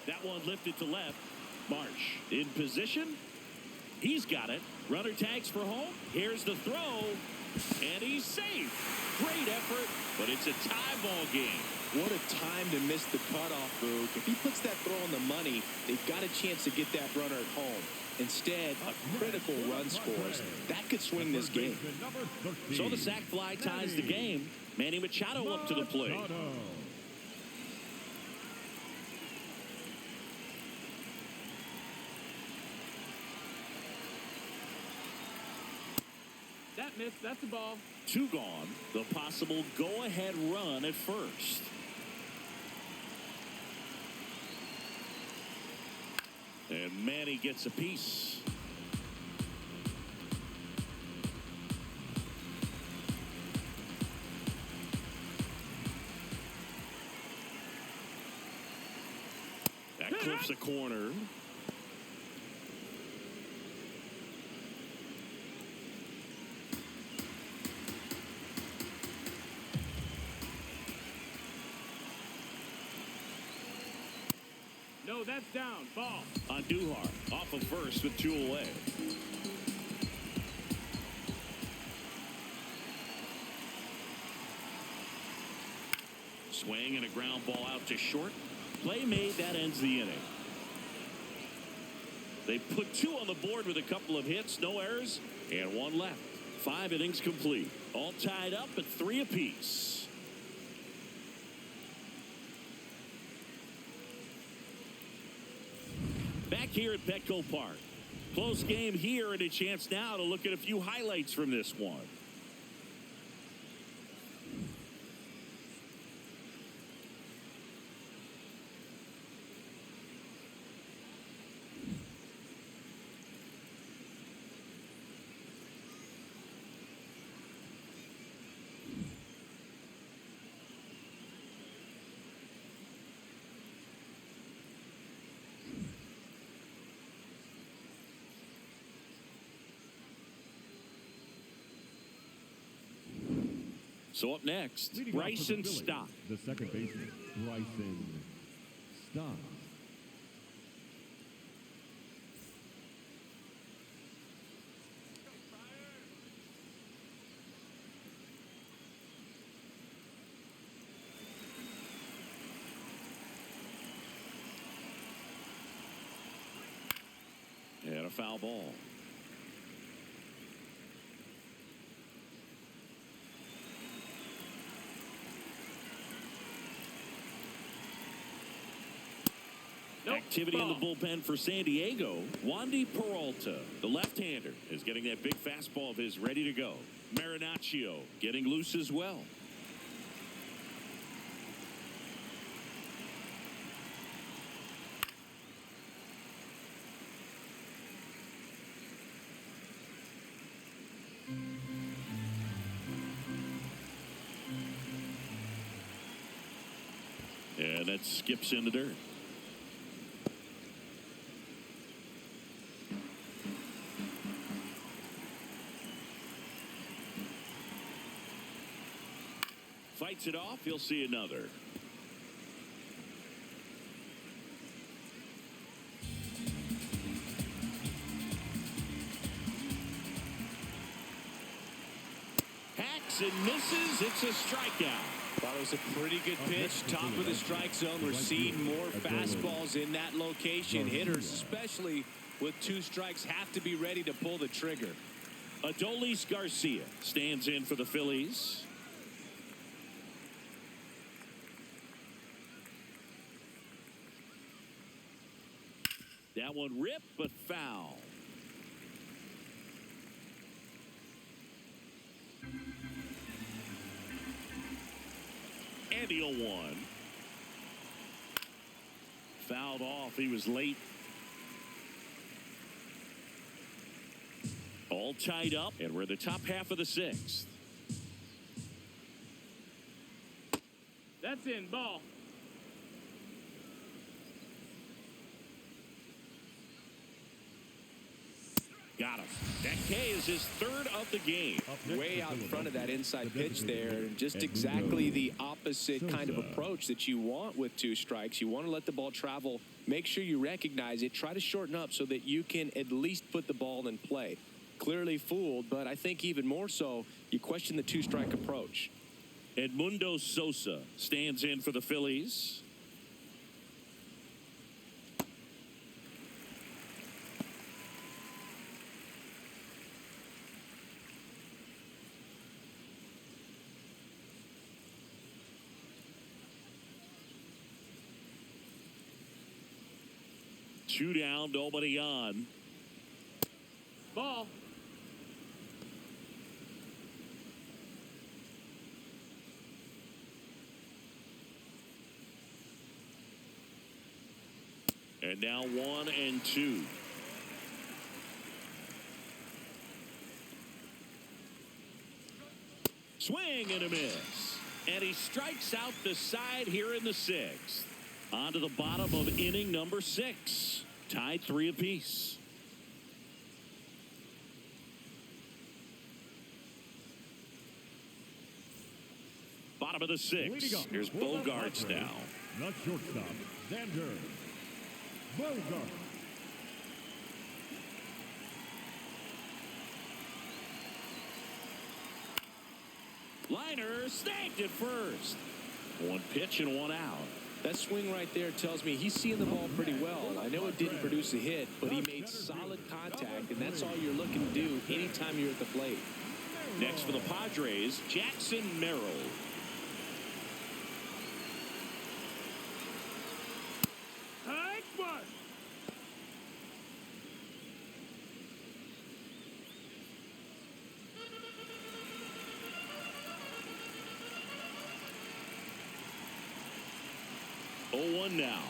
That one lifted to left. Marsh in position. He's got it. Runner tags for home. Here's the throw. And he's safe. Great effort, but it's a tie ball game. What a time to miss the cutoff, Boog. If he puts that throw on the money, they've got a chance to get that runner at home. Instead, a critical run scores. That could swing this game. So the sac fly ties the game. Manny Machado up to the plate. That missed. That's a ball. 2 gone. The possible go-ahead run at first. And Manny gets a piece. That clips a corner. No, that's down. Ball. Andujar off of first with 2 away. Swing and a ground ball out to short. Play made. That ends the inning. They put 2 on the board with a couple of hits, no errors, and 1 left. 5 innings complete. All tied up at 3 apiece. Back here at Petco Park. Close game here and a chance now to look at a few highlights from this one. So up next, Bryson Stott. The second baseman, Bryson Stott. And a foul ball. Activity in the bullpen for San Diego. Wandy Peralta, the left-hander, is getting that big fastball of his ready to go. Marinaccio getting loose as well. And that skips in the dirt. Fights it off. He'll see another. Hacks and misses. It's a strikeout. Thought it was a pretty good pitch. Top of the strike zone. We're seeing more fastballs in that location. Hitters, especially with 2 strikes, have to be ready to pull the trigger. Adolis Garcia stands in for the Phillies. That one ripped, but foul. And the 0-1. Fouled off. He was late. All tied up, and we're the top half of the 6th. That's in. Ball. Got him. That K is his 3rd of the game. Way out in front of that inside pitch there. And just exactly the opposite kind of approach that you want with 2 strikes. You want to let the ball travel. Make sure you recognize it. Try to shorten up so that you can at least put the ball in play. Clearly fooled, but I think even more so, you question the 2-strike approach. Edmundo Sosa stands in for the Phillies. Two down, nobody on. Ball. And now 1-2. Swing and a miss. And he strikes out the side here in the 6th. On to the bottom of inning number 6. Tied 3 apiece. Bottom of the 6th. Here's Bogarts now. The shortstop, Xander Bogart. Liner snagged at first. One pitch and one out. That swing right there tells me he's seeing the ball pretty well. I know it didn't produce a hit, but he made solid contact, and that's all you're looking to do anytime you're at the plate. Next for the Padres, Jackson Merrill. High one. Oh, 1 now.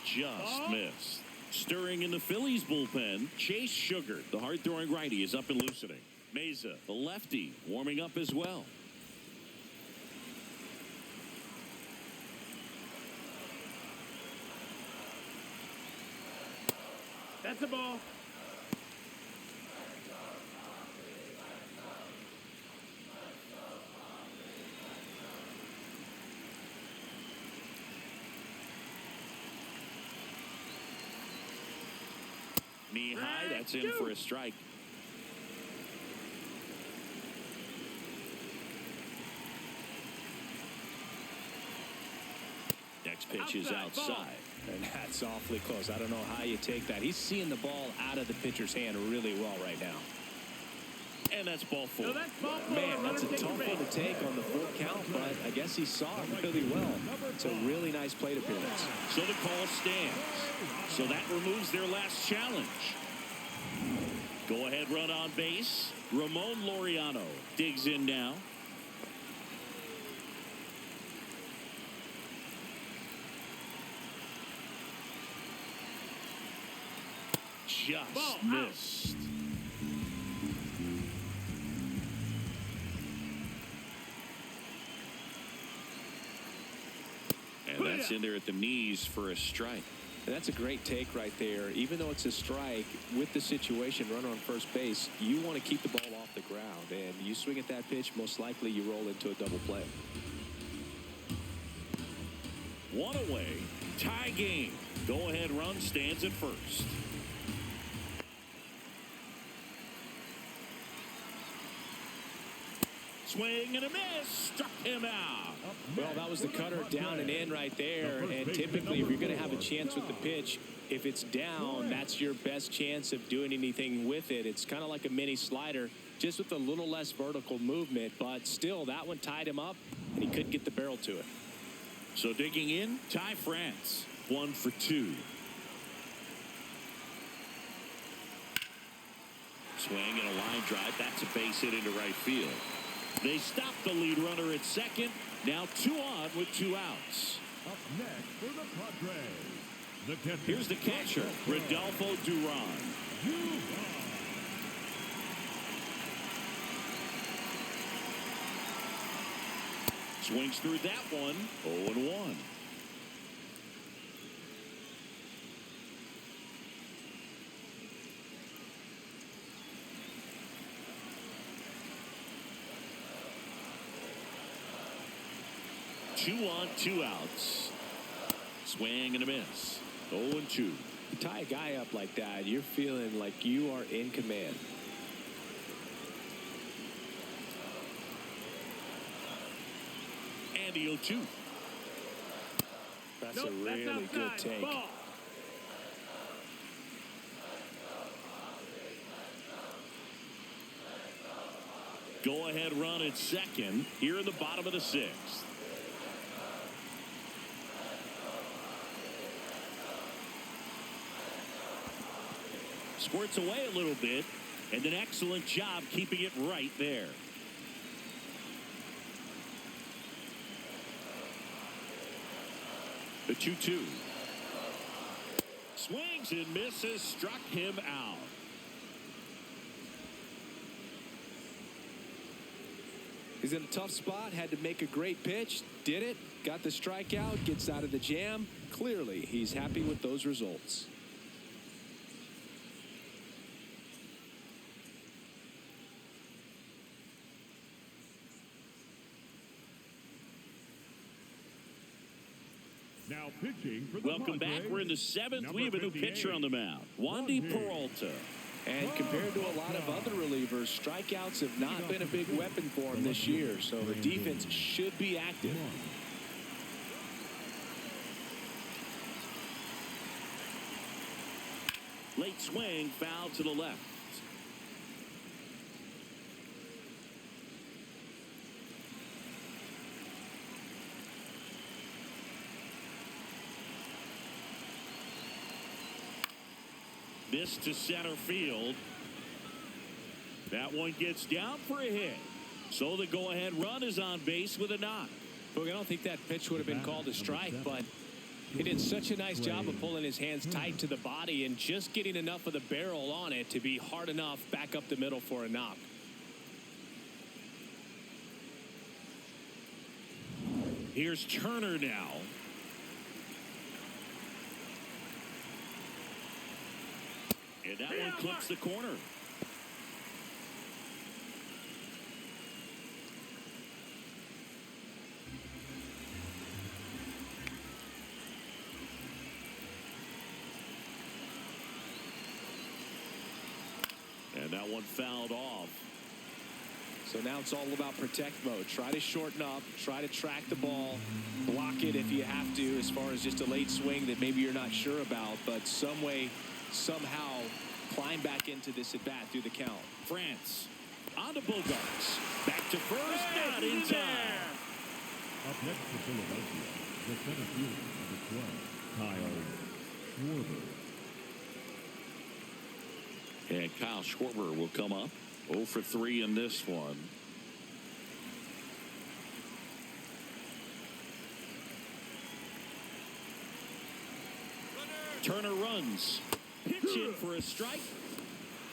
Just missed. Stirring in the Phillies bullpen, Chase Sugar, the hard-throwing righty, is up and loosening. Meza, the lefty, warming up as well. That's a ball. Knee high, that's in for a strike. Next pitch is outside. And that's awfully close. I don't know how you take that. He's seeing the ball out of the pitcher's hand really well right now. And that's ball 4. No, that's ball 4. Man, that's a tough one to take on the full count, but I guess he saw it really well. It's a really nice plate appearance. So the call stands. So that removes their last challenge. Go ahead run on base. Ramon Laureano digs in now. Just missed. And that's in there at the knees for a strike. And that's a great take right there. Even though it's a strike, with the situation, runner on first base, you want to keep the ball off the ground. And you swing at that pitch, most likely you roll into a double play. 1 away. Tie game. Go ahead run stands at first. Swing and a miss. Struck him out. Well, that was the cutter down and in right there. And typically, if you're going to have a chance with the pitch, if it's down, that's your best chance of doing anything with it. It's kind of like a mini slider, just with a little less vertical movement. But still, that one tied him up, and he couldn't get the barrel to it. So digging in, Ty France, 1 for 2. Swing and a line drive. That's a base hit into right field. They stop the lead runner at second. Now 2 on with 2 outs. Up next for the Padres, the catcher. Here's the catcher, Rodolfo Duran. Swings through that one. 0-1. Two on, 2 outs. Swing and a miss. 0-2. You tie a guy up like that, you're feeling like you are in command. the 0-2. That's Nope, a really that's good outside. take. Ball. Go-ahead run at second here in the bottom of the 6th. Squirts away a little bit, and an excellent job keeping it right there. The 2-2. Swings and misses, struck him out. He's in a tough spot, had to make a great pitch, did it, got the strikeout, gets out of the jam. Clearly, he's happy with those results. Now pitching for the Welcome back. Padres, We're in the 7th. number We have a new 58, pitcher on the mound, Wandy Wandy. Peralta. And compared to a lot of other relievers, strikeouts have not been a big weapon for him this year, so the defense should be active. Late swing, foul to the left. This to center field. That one gets down for a hit. So the go-ahead run is on base with a knock. Look, I don't think that pitch would have been called a strike, but he did such a nice job of pulling his hands tight to the body and just getting enough of the barrel on it to be hard enough back up the middle for a knock. Here's Turner now. And that one clips the corner. And that one fouled off. So now it's all about protect mode. Try to shorten up, try to track the ball, block it if you have to, as far as just a late swing that maybe you're not sure about, but some way, somehow climb back into this at bat through the count. France on to Bogarts. Back to first, not in time. Up next for Philadelphia, the center fielder, number 12, Kyle Schwarber. And Kyle Schwarber will come up 0 for 3 in this one. Turner runs. Pitch in for a strike.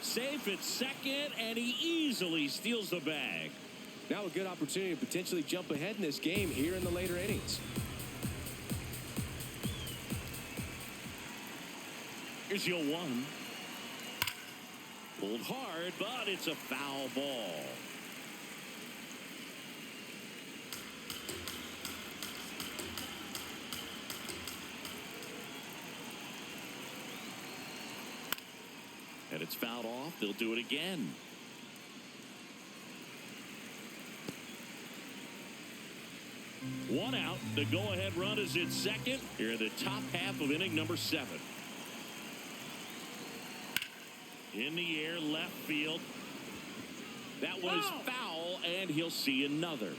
Safe at second, and he easily steals the bag. Now a good opportunity to potentially jump ahead in this game here in the later innings. Here's your 1. Pulled hard, but it's a foul ball. And it's fouled off. They'll do it again. One out. The go-ahead run is in second here in the top half of inning number 7. In the air, left field. That one is foul, and he'll see another.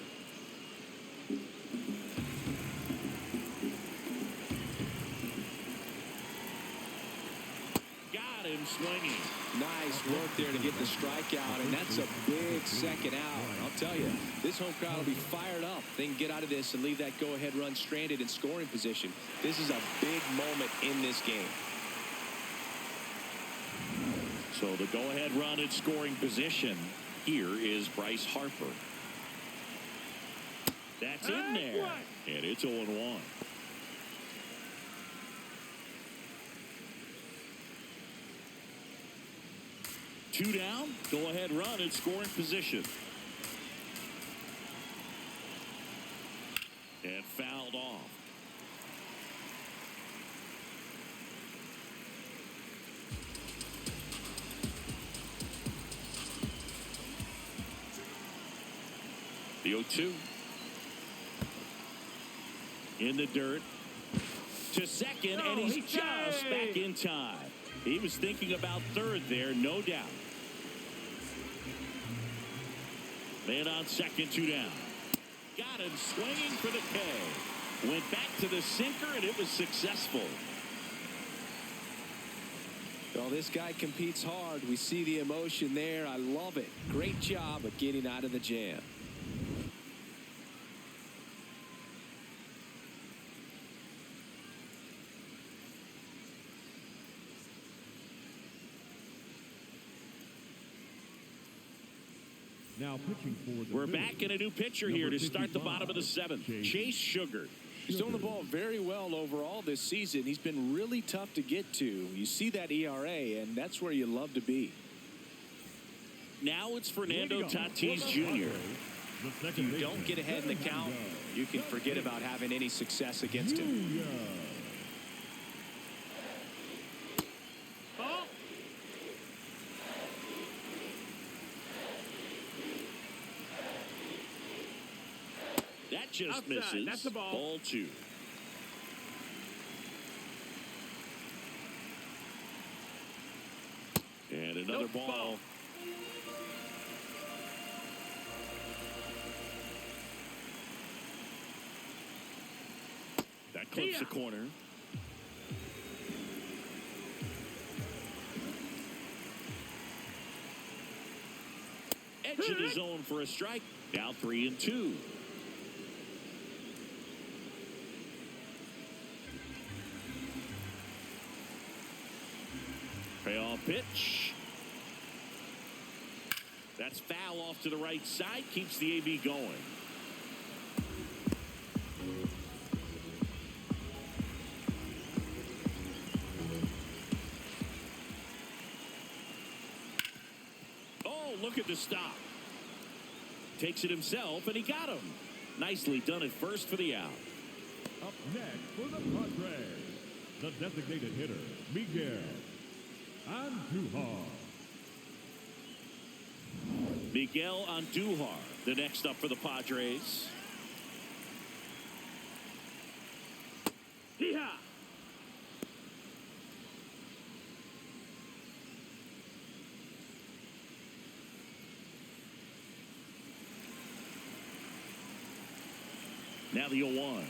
Got him swinging. Nice work there to get the strikeout, and that's a big second out. I'll tell you, this home crowd will be fired up. They can get out of this and leave that go-ahead run stranded in scoring position. This is a big moment in this game. So the go-ahead run in scoring position. Here is Bryce Harper. That's in there. And it's 0-1. Two down. Go-ahead run in scoring position. And fouled off. The 0-2. in the dirt to second, and he's just back in time. He was thinking about third there, no doubt. Man on second, 2 down. Got him swinging for the K. Went back to the sinker, and it was successful. Well, this guy competes hard. We see the emotion there. I love it. Great job of getting out of the jam. Now pitching for the We're Phillies, back in a new pitcher here to start the bottom of the 7th. Chase Sugar. He's thrown the ball very well overall this season. He's been really tough to get to. You see that ERA, and that's where you love to be. Now it's Fernando Tatis Jr. If you don't get ahead in the count, you can forget about having any success against him. Ball. That just Outside. misses. That's the ball. Ball 2. And another ball. That clips the corner. Edge of the zone for a strike. Now 3-2. Payoff pitch. That's foul off to the right side. Keeps the AB going. Oh, look at the stop. Takes it himself, and he got him. Nicely done at first for the out. Up next for the Padres, the designated hitter, Miguel Andujar. Miguel Andujar, the next up for the Padres. Hee-haw. Now the 0-1.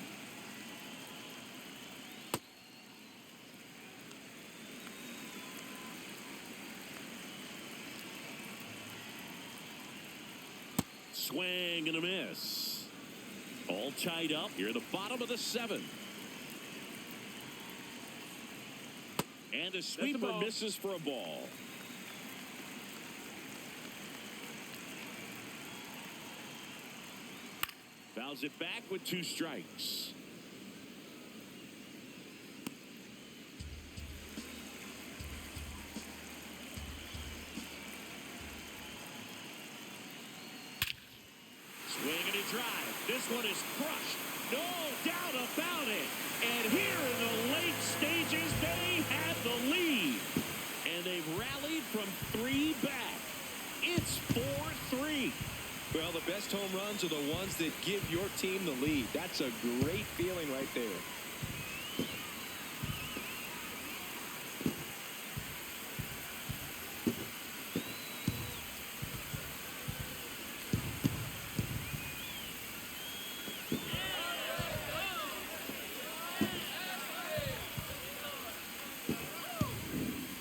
Swing and a miss. All tied up here at the bottom of the 7th. And a sweeper misses for a ball. Fouls it back with 2 strikes. Swing and a drive. This one is crushed. No doubt about it. And here in the late stages, they have the lead. And they've rallied from 3 back. It's 4-3. Well, the best home runs are the ones that give your team the lead. That's a great feeling right there.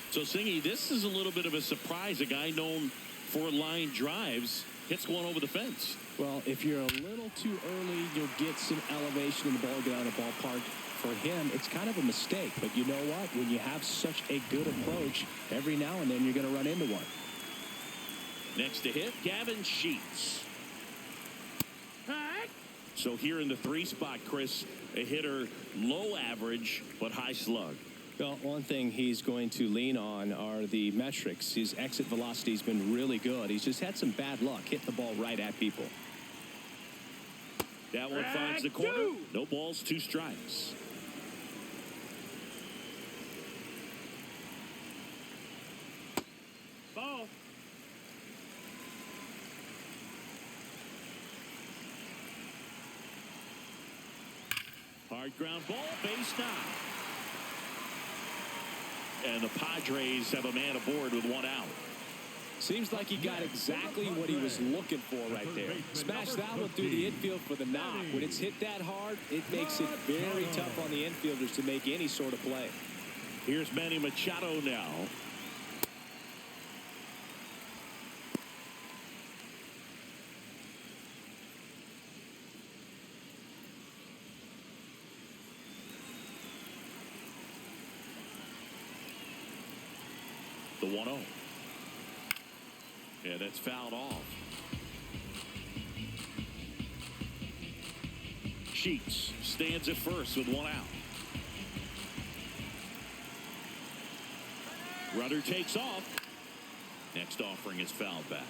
So, Singy, this is a little bit of a surprise. A guy known for line drives hits one over the fence. Well, if you're a little too early, you'll get some elevation in the ball, get out of the ballpark. For him, it's kind of a mistake. But you know what? When you have such a good approach, every now and then you're going to run into one. Next to hit, Gavin Sheets. Hike. So here in the 3 spot, Chris, a hitter low average but high slug. Well, one thing he's going to lean on are the metrics. His exit velocity has been really good. He's just had some bad luck hitting the ball right at people. That one finds the corner. No balls, 2 strikes. Ball. Hard Hard ground ball, base knock. And the Padres have a man aboard with one out. Seems like he got exactly what he was looking for right there. Smashed that one through the infield for the knock. When it's hit that hard, it makes it very tough on the infielders to make any sort of play. Here's Manny Machado now. The 1-0. Yeah, that's fouled off. Sheets stands at first with one out. Rudder takes off. Next offering is fouled back.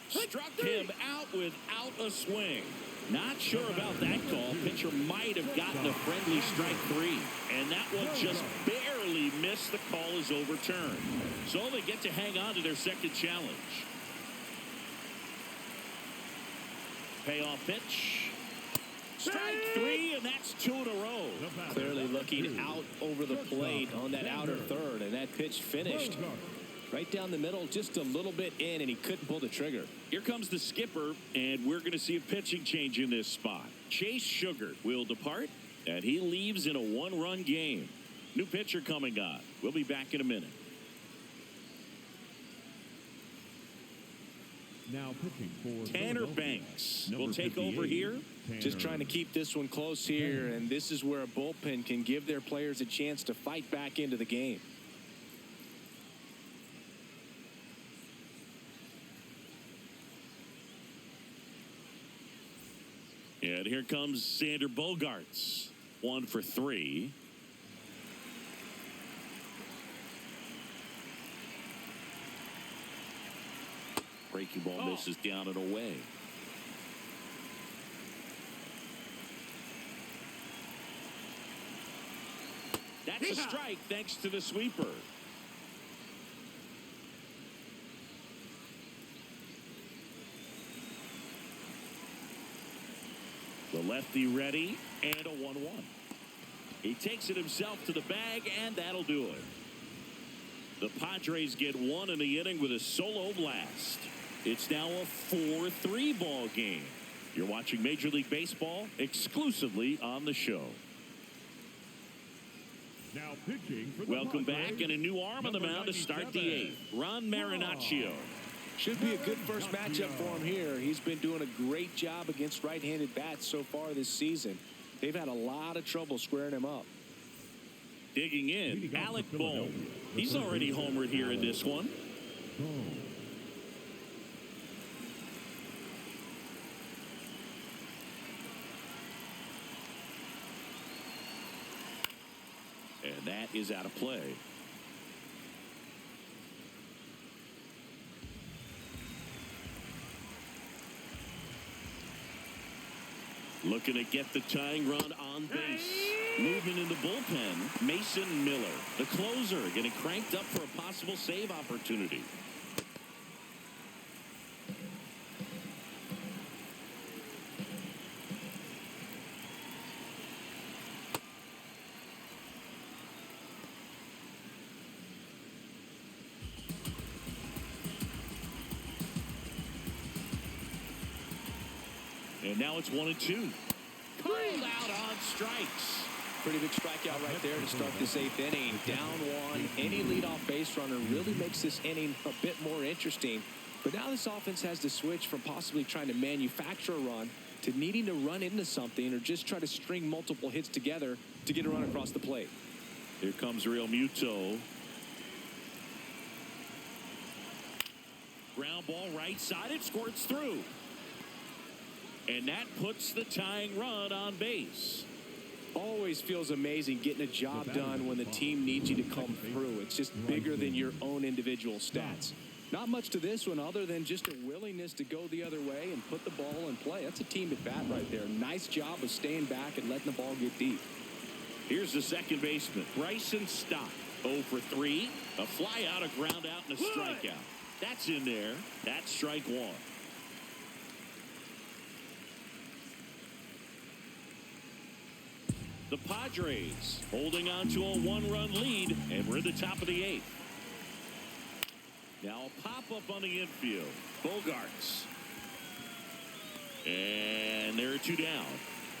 Struck him out without a swing. Not sure about that call. Pitcher might have gotten a friendly strike 3. And that one just barely missed. The call is overturned. So they get to hang on to their second challenge. Payoff pitch. Strike 3, and that's 2 in a row. Clearly looking out over the plate on that outer third, and that pitch finished right down the middle, just a little bit in, and he couldn't pull the trigger. Here comes the skipper, and we're going to see a pitching change in this spot. Chase Sugar will depart, and he leaves in a 1-run game. New pitcher coming on. We'll be back in a minute. Now pitching for Tanner Banks will take over here. Just trying to keep this one close here, and this is where a bullpen can give their players a chance to fight back into the game. And here comes Sander Bogarts. 1 for 3. Breaking ball misses down and away. That's a strike thanks to the sweeper. The lefty ready, and a 1-1. He takes it himself to the bag, and that'll do it. The Padres get 1 in the inning with a solo blast. It's now a 4-3 ball game. You're watching Major League Baseball exclusively on the show. Now pitching for the Welcome Padres, back, and a new arm on the mound to start the 8th. Ron Marinaccio. Should be a good first matchup for him here. He's been doing a great job against right-handed bats so far this season. They've had a lot of trouble squaring him up. Digging in, Alec Bohm. He's already homered here in this one. And that is out of play. Looking to get the tying run on base. Movement in the bullpen, Mason Miller. The closer getting cranked up for a possible save opportunity. And now it's 1-2. Pulled out on strikes. Pretty big strikeout right there to start this 8th inning. Down 1. Any leadoff base runner really makes this inning a bit more interesting. But now this offense has to switch from possibly trying to manufacture a run to needing to run into something or just try to string multiple hits together to get a run across the plate. Here comes Real Muto. Ground ball right side. It squirts through. And that puts the tying run on base. Always feels amazing getting a job done when the team needs you to come through. It's just bigger than your own individual stats. Not much to this one other than just a willingness to go the other way and put the ball in play. That's a team at bat right there. Nice job of staying back and letting the ball get deep. Here's the second baseman, Bryson Stott. 0 for 3. A fly out, a ground out, and a strikeout. That's in there. That's strike one. The Padres holding on to a one-run lead, and we're at the top of the 8th. Now a pop-up on the infield. Bogarts. And there are 2 down.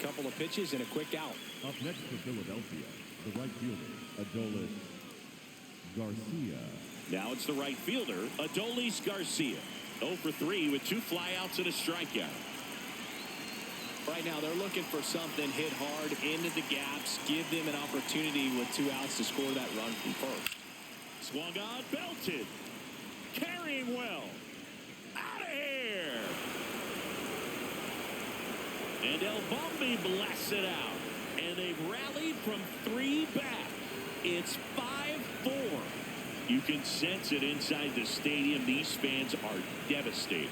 Couple of pitches and a quick out. Up next for Philadelphia, the right fielder, Adolis Garcia. Now it's the right fielder, Adolis Garcia. 0 for 3 with 2 flyouts and a strikeout. Right now they're looking for something, hit hard into the gaps, give them an opportunity with 2 outs to score that run from first. Swung on, belted. Carrying well. Out of here. And El Bombi blasts it out. And they've rallied from 3 back. It's 5-4. You can sense it inside the stadium. These fans are devastated.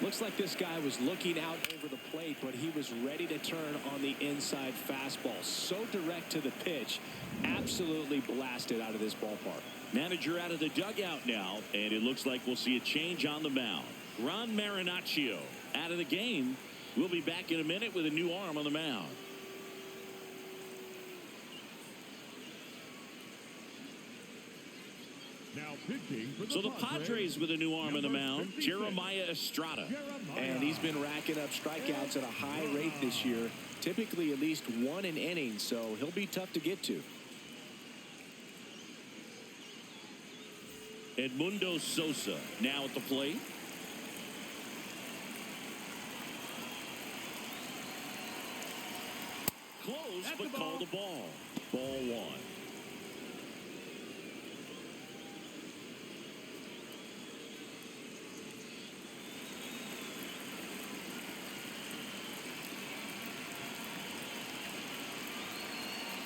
Looks like this guy was looking out over the plate, but he was ready to turn on the inside fastball. So direct to the pitch. Absolutely blasted out of this ballpark. Manager out of the dugout now, and it looks like we'll see a change on the mound. Ron Marinaccio out of the game. We'll be back in a minute with a new arm on the mound. Now pitching for So the Padres with a new arm on the mound, Jeremiah Estrada. And he's been racking up strikeouts at a high rate this year. Typically at least 1 an inning, so he'll be tough to get to. Edmundo Sosa now at the plate. Close, but called a ball. Ball 1.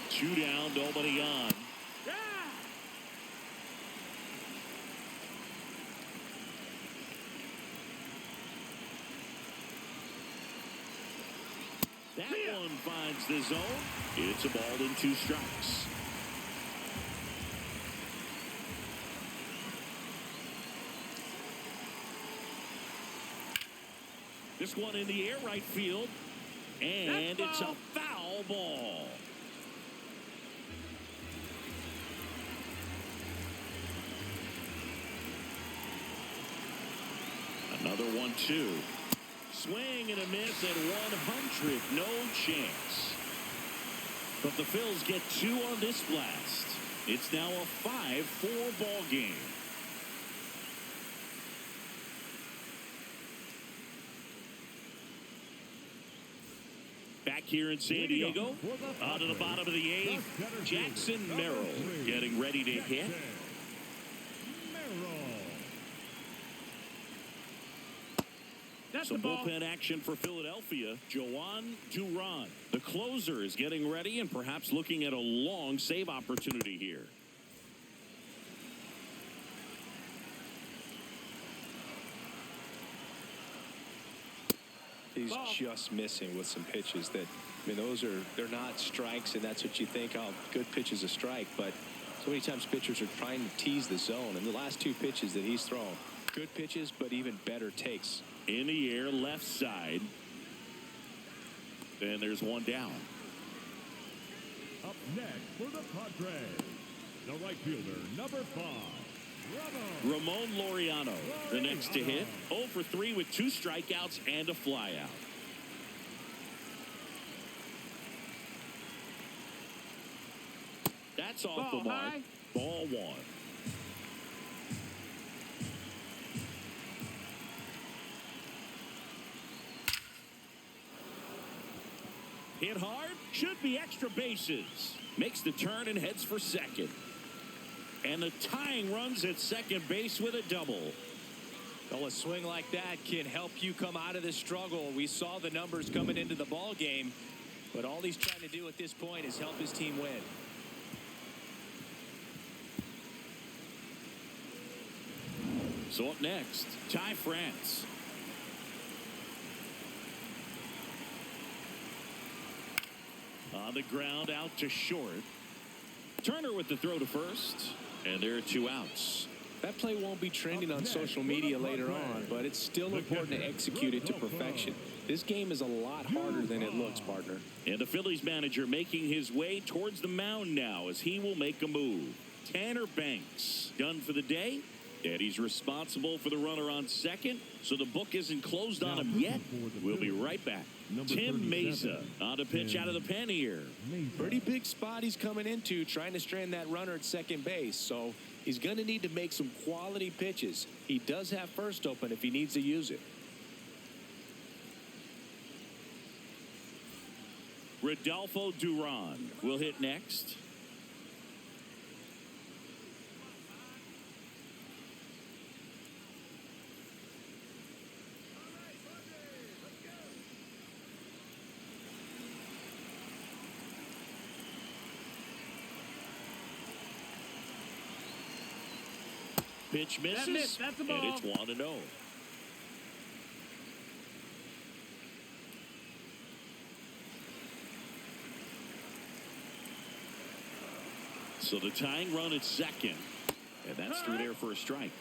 Two down, nobody on. That one finds the zone. It's a ball and 2 strikes. This one in the air, right field. And it's a foul ball. Another 1-2. Swing and a miss at 100. No chance. But the Phils get 2 on this blast. It's now a 5-4 ball game. Back here in San Diego, out of the bottom of the 8th, Jackson Merrill getting ready to hit. Some bullpen action for Philadelphia. Joan Duran, the closer, is getting ready and perhaps looking at a long save opportunity here. He's just missing with some pitches that, I mean, they're not strikes, and that's what you think, oh, good pitch is a strike. But so many times pitchers are trying to tease the zone, and the last 2 pitches that he's thrown, good pitches, but even better takes. In the air, left side. And there's 1 down. Up next for the Padres, the right fielder, number 5, Ramon Laureano, the next to hit. 0 for 3 with 2 strikeouts and a flyout. That's off the mark. Ball 1. Hit hard, should be extra bases. Makes the turn and heads for second. And the tying runs at second base with a double. Well, a swing like that can help you come out of this struggle. We saw the numbers coming into the ball game, but all he's trying to do at this point is help his team win. So up next, Ty France. On the ground, out to short. Turner with the throw to first, and there are 2 outs. That play won't be trending on social media later on, but it's still important to execute it to perfection. This game is a lot harder than it looks, partner. And the Phillies manager making his way towards the mound now as he will make a move. Tanner Banks done for the day, and he's responsible for the runner on second, so the book isn't closed on him yet. We'll be right back. Tim Mesa on the pitch out of the pen here. Pretty big spot he's coming into, trying to strand that runner at second base, so he's going to need to make some quality pitches. He does have first open if he needs to use it. Rodolfo Duran will hit next. Pitch misses, That's a and ball. it's 1-0. So the tying run at second, and that's through there for a strike.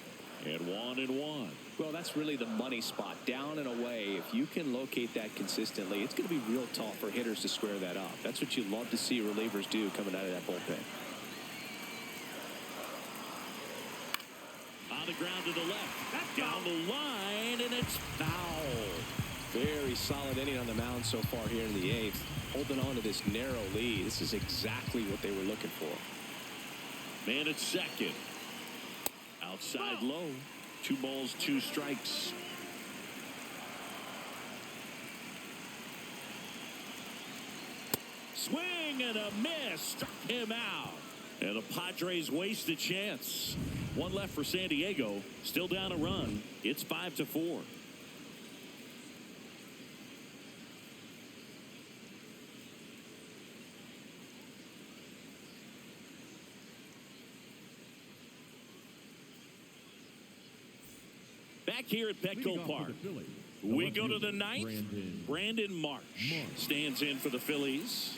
And 1-1. Well, that's really the money spot, down and away. If you can locate that consistently, it's going to be real tough for hitters to square that up. That's what you love to see relievers do coming out of that bullpen. On the ground to the left, down the line, and it's foul. Very solid inning on the mound so far here in the 8th. Holding on to this narrow lead. This is exactly what they were looking for. Man at second. Outside low. 2 balls, 2 strikes. Swing and a miss. Struck him out. And the Padres waste a chance. 1 left for San Diego. Still down a run. It's 5-4. Back here at Petco Park, we go to the 9th. Brandon Marsh stands in for the Phillies.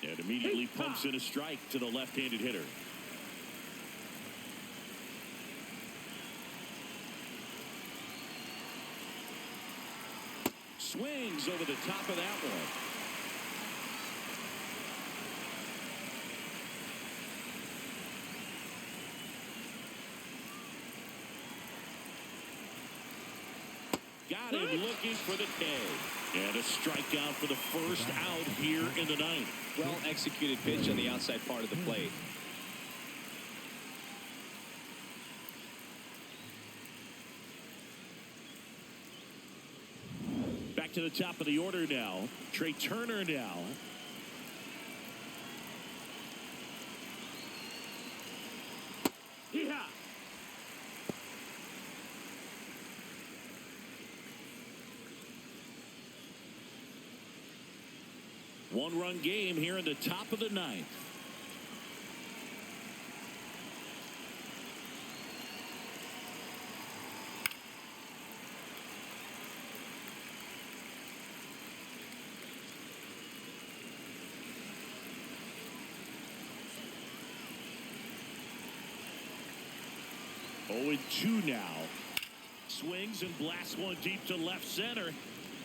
And immediately pumps in a strike to the left-handed hitter. Swings over the top of that one. Got him looking for the K. And a strikeout for the first out here in the 9th. Well executed pitch on the outside part of the plate. Back to the top of the order now. Trey Turner now. Yeah. One-run game here in the top of the 9th. Oh, and 2 now. Swings and blasts one deep to left center.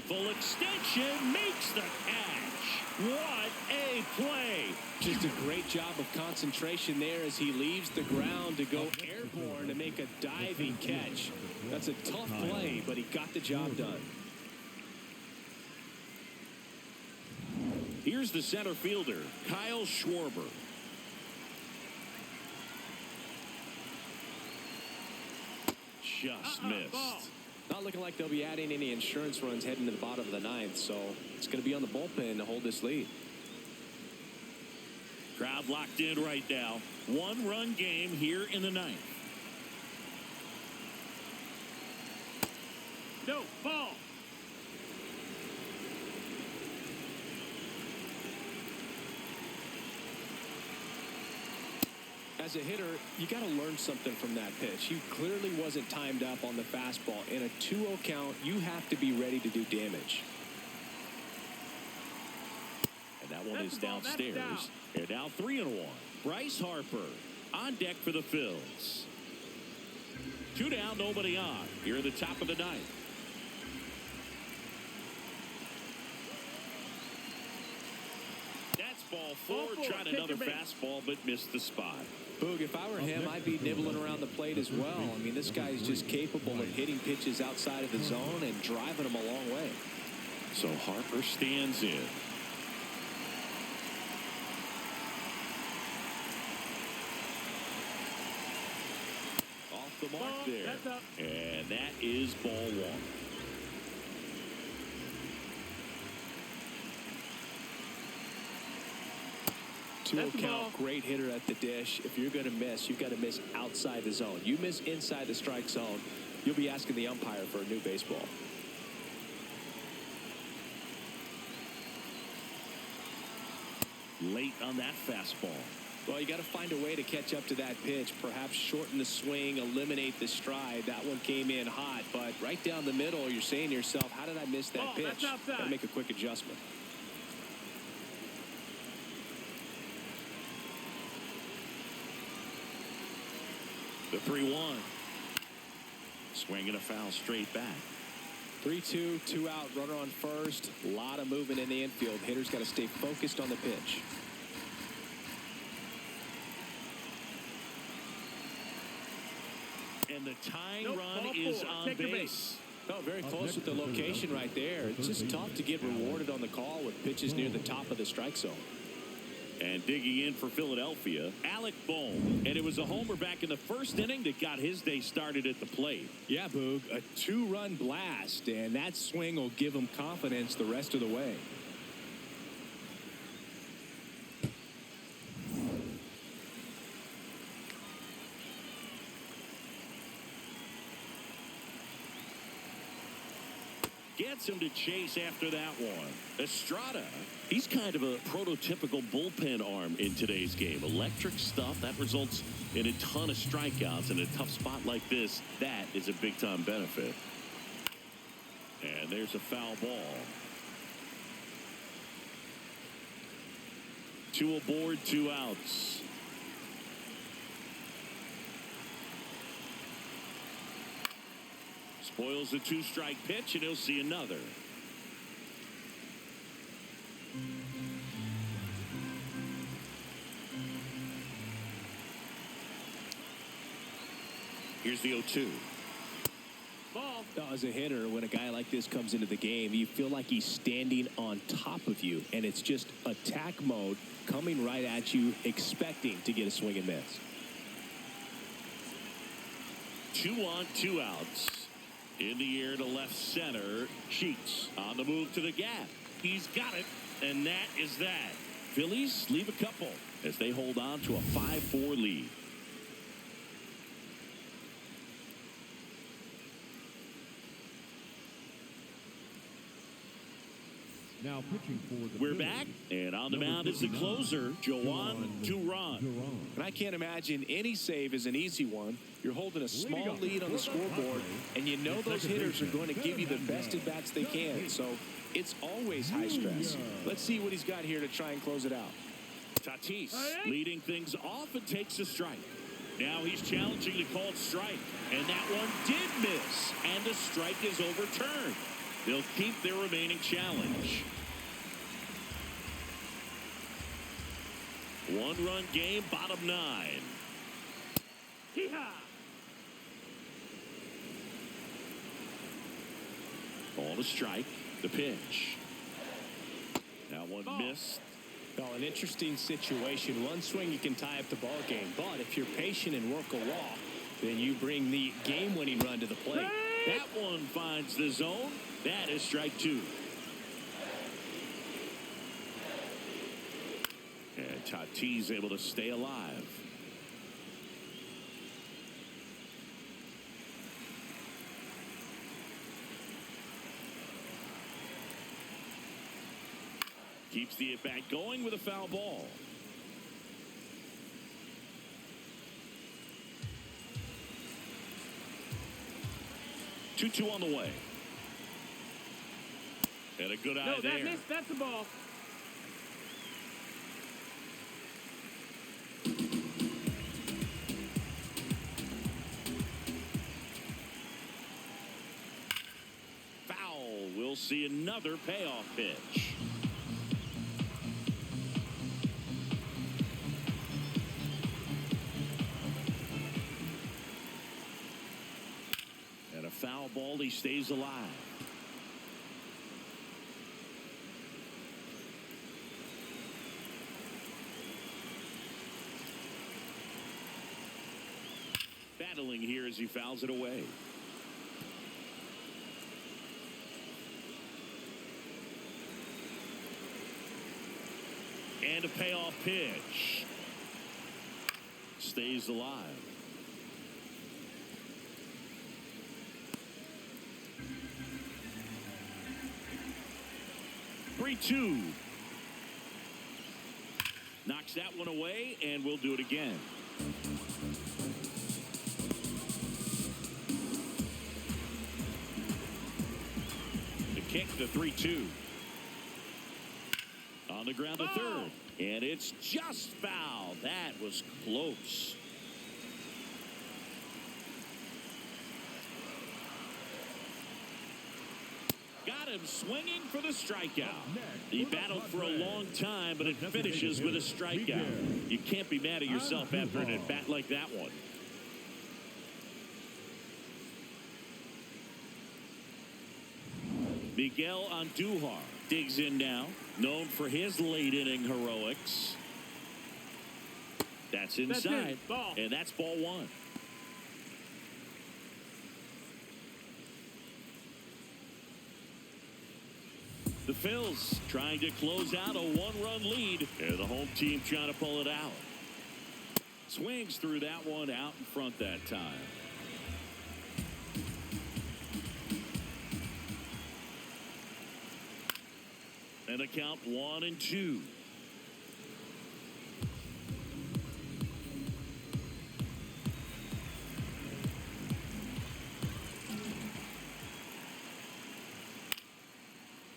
Full extension, makes the catch. What a play. Just a great job of concentration there as he leaves the ground to go airborne to make a diving catch. That's a tough play, but he got the job done. Here's the center fielder, Kyle Schwarber. Just missed. Not looking like they'll be adding any insurance runs heading to the bottom of the 9th, so it's going to be on the bullpen to hold this lead. Crowd locked in right now. One-run game here in the ninth. No, ball. As a hitter, you got to learn something from that pitch. He clearly wasn't timed up on the fastball. In a 2-0 count, you have to be ready to do damage. And that one That's is the ball. downstairs. That's And now 3-1. Bryce Harper on deck for the Phillies. 2 down, nobody on. Here at the top of the ninth. That's ball four. Ball four. Tried Take another your base. fastball, but missed the spot. Boog, if I were him, I'd be nibbling around the plate as well. I mean, this guy is just capable of hitting pitches outside of the zone and driving them a long way. So Harper stands in. Off the mark Ball. there. That's up. And that is ball one. Two-oh That's the ball. count, great hitter at the dish. If you're going to miss, you've got to miss outside the zone. You miss inside the strike zone, you'll be asking the umpire for a new baseball. Late on that fastball. Well, you got to find a way to catch up to that pitch. Perhaps shorten the swing, eliminate the stride. That one came in hot, but right down the middle, you're saying to yourself, how did I miss that Ball, pitch? that's outside. Got to make a quick adjustment. The 3-1. Swinging a foul straight back. 3-2, 2 out, runner on first. A lot of movement in the infield. Hitters got to stay focused on the pitch. And the tying Nope, run ball is four. on Take your base. Oh, very close with the location right there. It's just tough to get rewarded on the call with pitches near the top of the strike zone. And digging in for Philadelphia, Alec Bohm. And it was a homer back in the first inning that got his day started at the plate. Yeah, Boog, a 2-run blast, and that swing will give him confidence the rest of the way. Gets him to chase after that one. Estrada, he's kind of a prototypical bullpen arm in today's game. Electric stuff that results in a ton of strikeouts. In a tough spot like this, that is a big-time benefit. And there's a foul ball. 2 aboard, 2 outs. Spoils the 2-strike pitch, and he'll see another. Here's the 0-2. Ball. As a hitter, when a guy like this comes into the game, you feel like he's standing on top of you, and it's just attack mode coming right at you, expecting to get a swing and miss. 2 on, 2 outs. In the air to left center. Sheets on the move to the gap. He's got it, and that is that. Phillies leave a couple as they hold on to a 5-4 lead. Now pitching for the We're Phillies, back, and on the number mound is the 59, closer, Joan Duran. Duran. And I can't imagine any save is an easy one. You're holding a small lead on the scoreboard, and you know those hitters are going to give you the best at-bats they can. So it's always high stress. Let's see what he's got here to try and close it out. Tatis leading things off and takes a strike. Now he's challenging the called strike, and that one did miss, and the strike is overturned. They'll keep their remaining challenge. 1-run game, bottom 9. Hee-haw. Ball to strike, the pitch. That one missed. Well, an interesting situation. One swing, you can tie up the ball game. But if you're patient and work a walk, then you bring the game-winning run to the plate. That one finds the zone. That is strike 2. And Tatis able to stay alive. Keeps the at-bat going with a foul ball. Two on the way. And a good eye there. No, that's the ball. Foul. We'll see another payoff pitch. And a foul ball. He stays alive. Battling here as he fouls it away. And a payoff pitch. Stays alive. Three-two. Knocks that one away, and we'll do it again. The kick, the 3-2. On the ground to third. And it's just foul. That was close. Got him swinging for the strikeout. He battled for a long time, but it finishes with a strikeout. You can't be mad at yourself after an at-bat like that one. Miguel Andujar digs in now, known for his late-inning heroics. That's inside, and that's ball one. The Phillies trying to close out a one-run lead, and the home team trying to pull it out. Swings through that one out in front that time. And a count 1-2.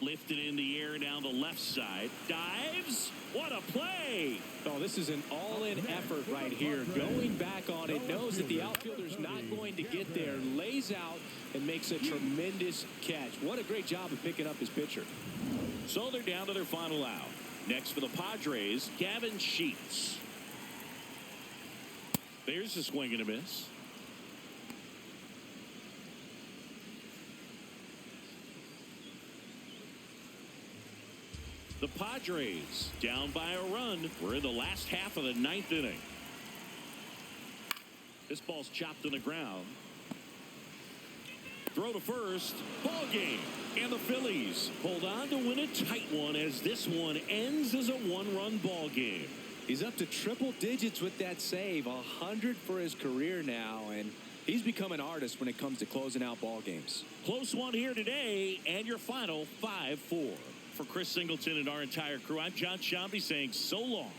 Lifted in the air down the left side. Dives. What a play. Oh, this is an all-in effort right here. Going back on it. Knows that the outfielder's not going to get there. Lays out and makes a tremendous catch. What a great job of picking up his pitcher. So they're down to their final out. Next for the Padres, Gavin Sheets. There's a swing and a miss. The Padres down by a run. We're in the last half of the ninth inning. This ball's chopped on the ground. Throw to first. Ball game. And the Phillies hold on to win a tight one as this one ends as a one-run ball game. He's up to triple digits with that save. 100 for his career now, and he's become an artist when it comes to closing out ball games. Close one here today, and your final 5-4. For Chris Singleton and our entire crew, I'm John Shambi saying so long.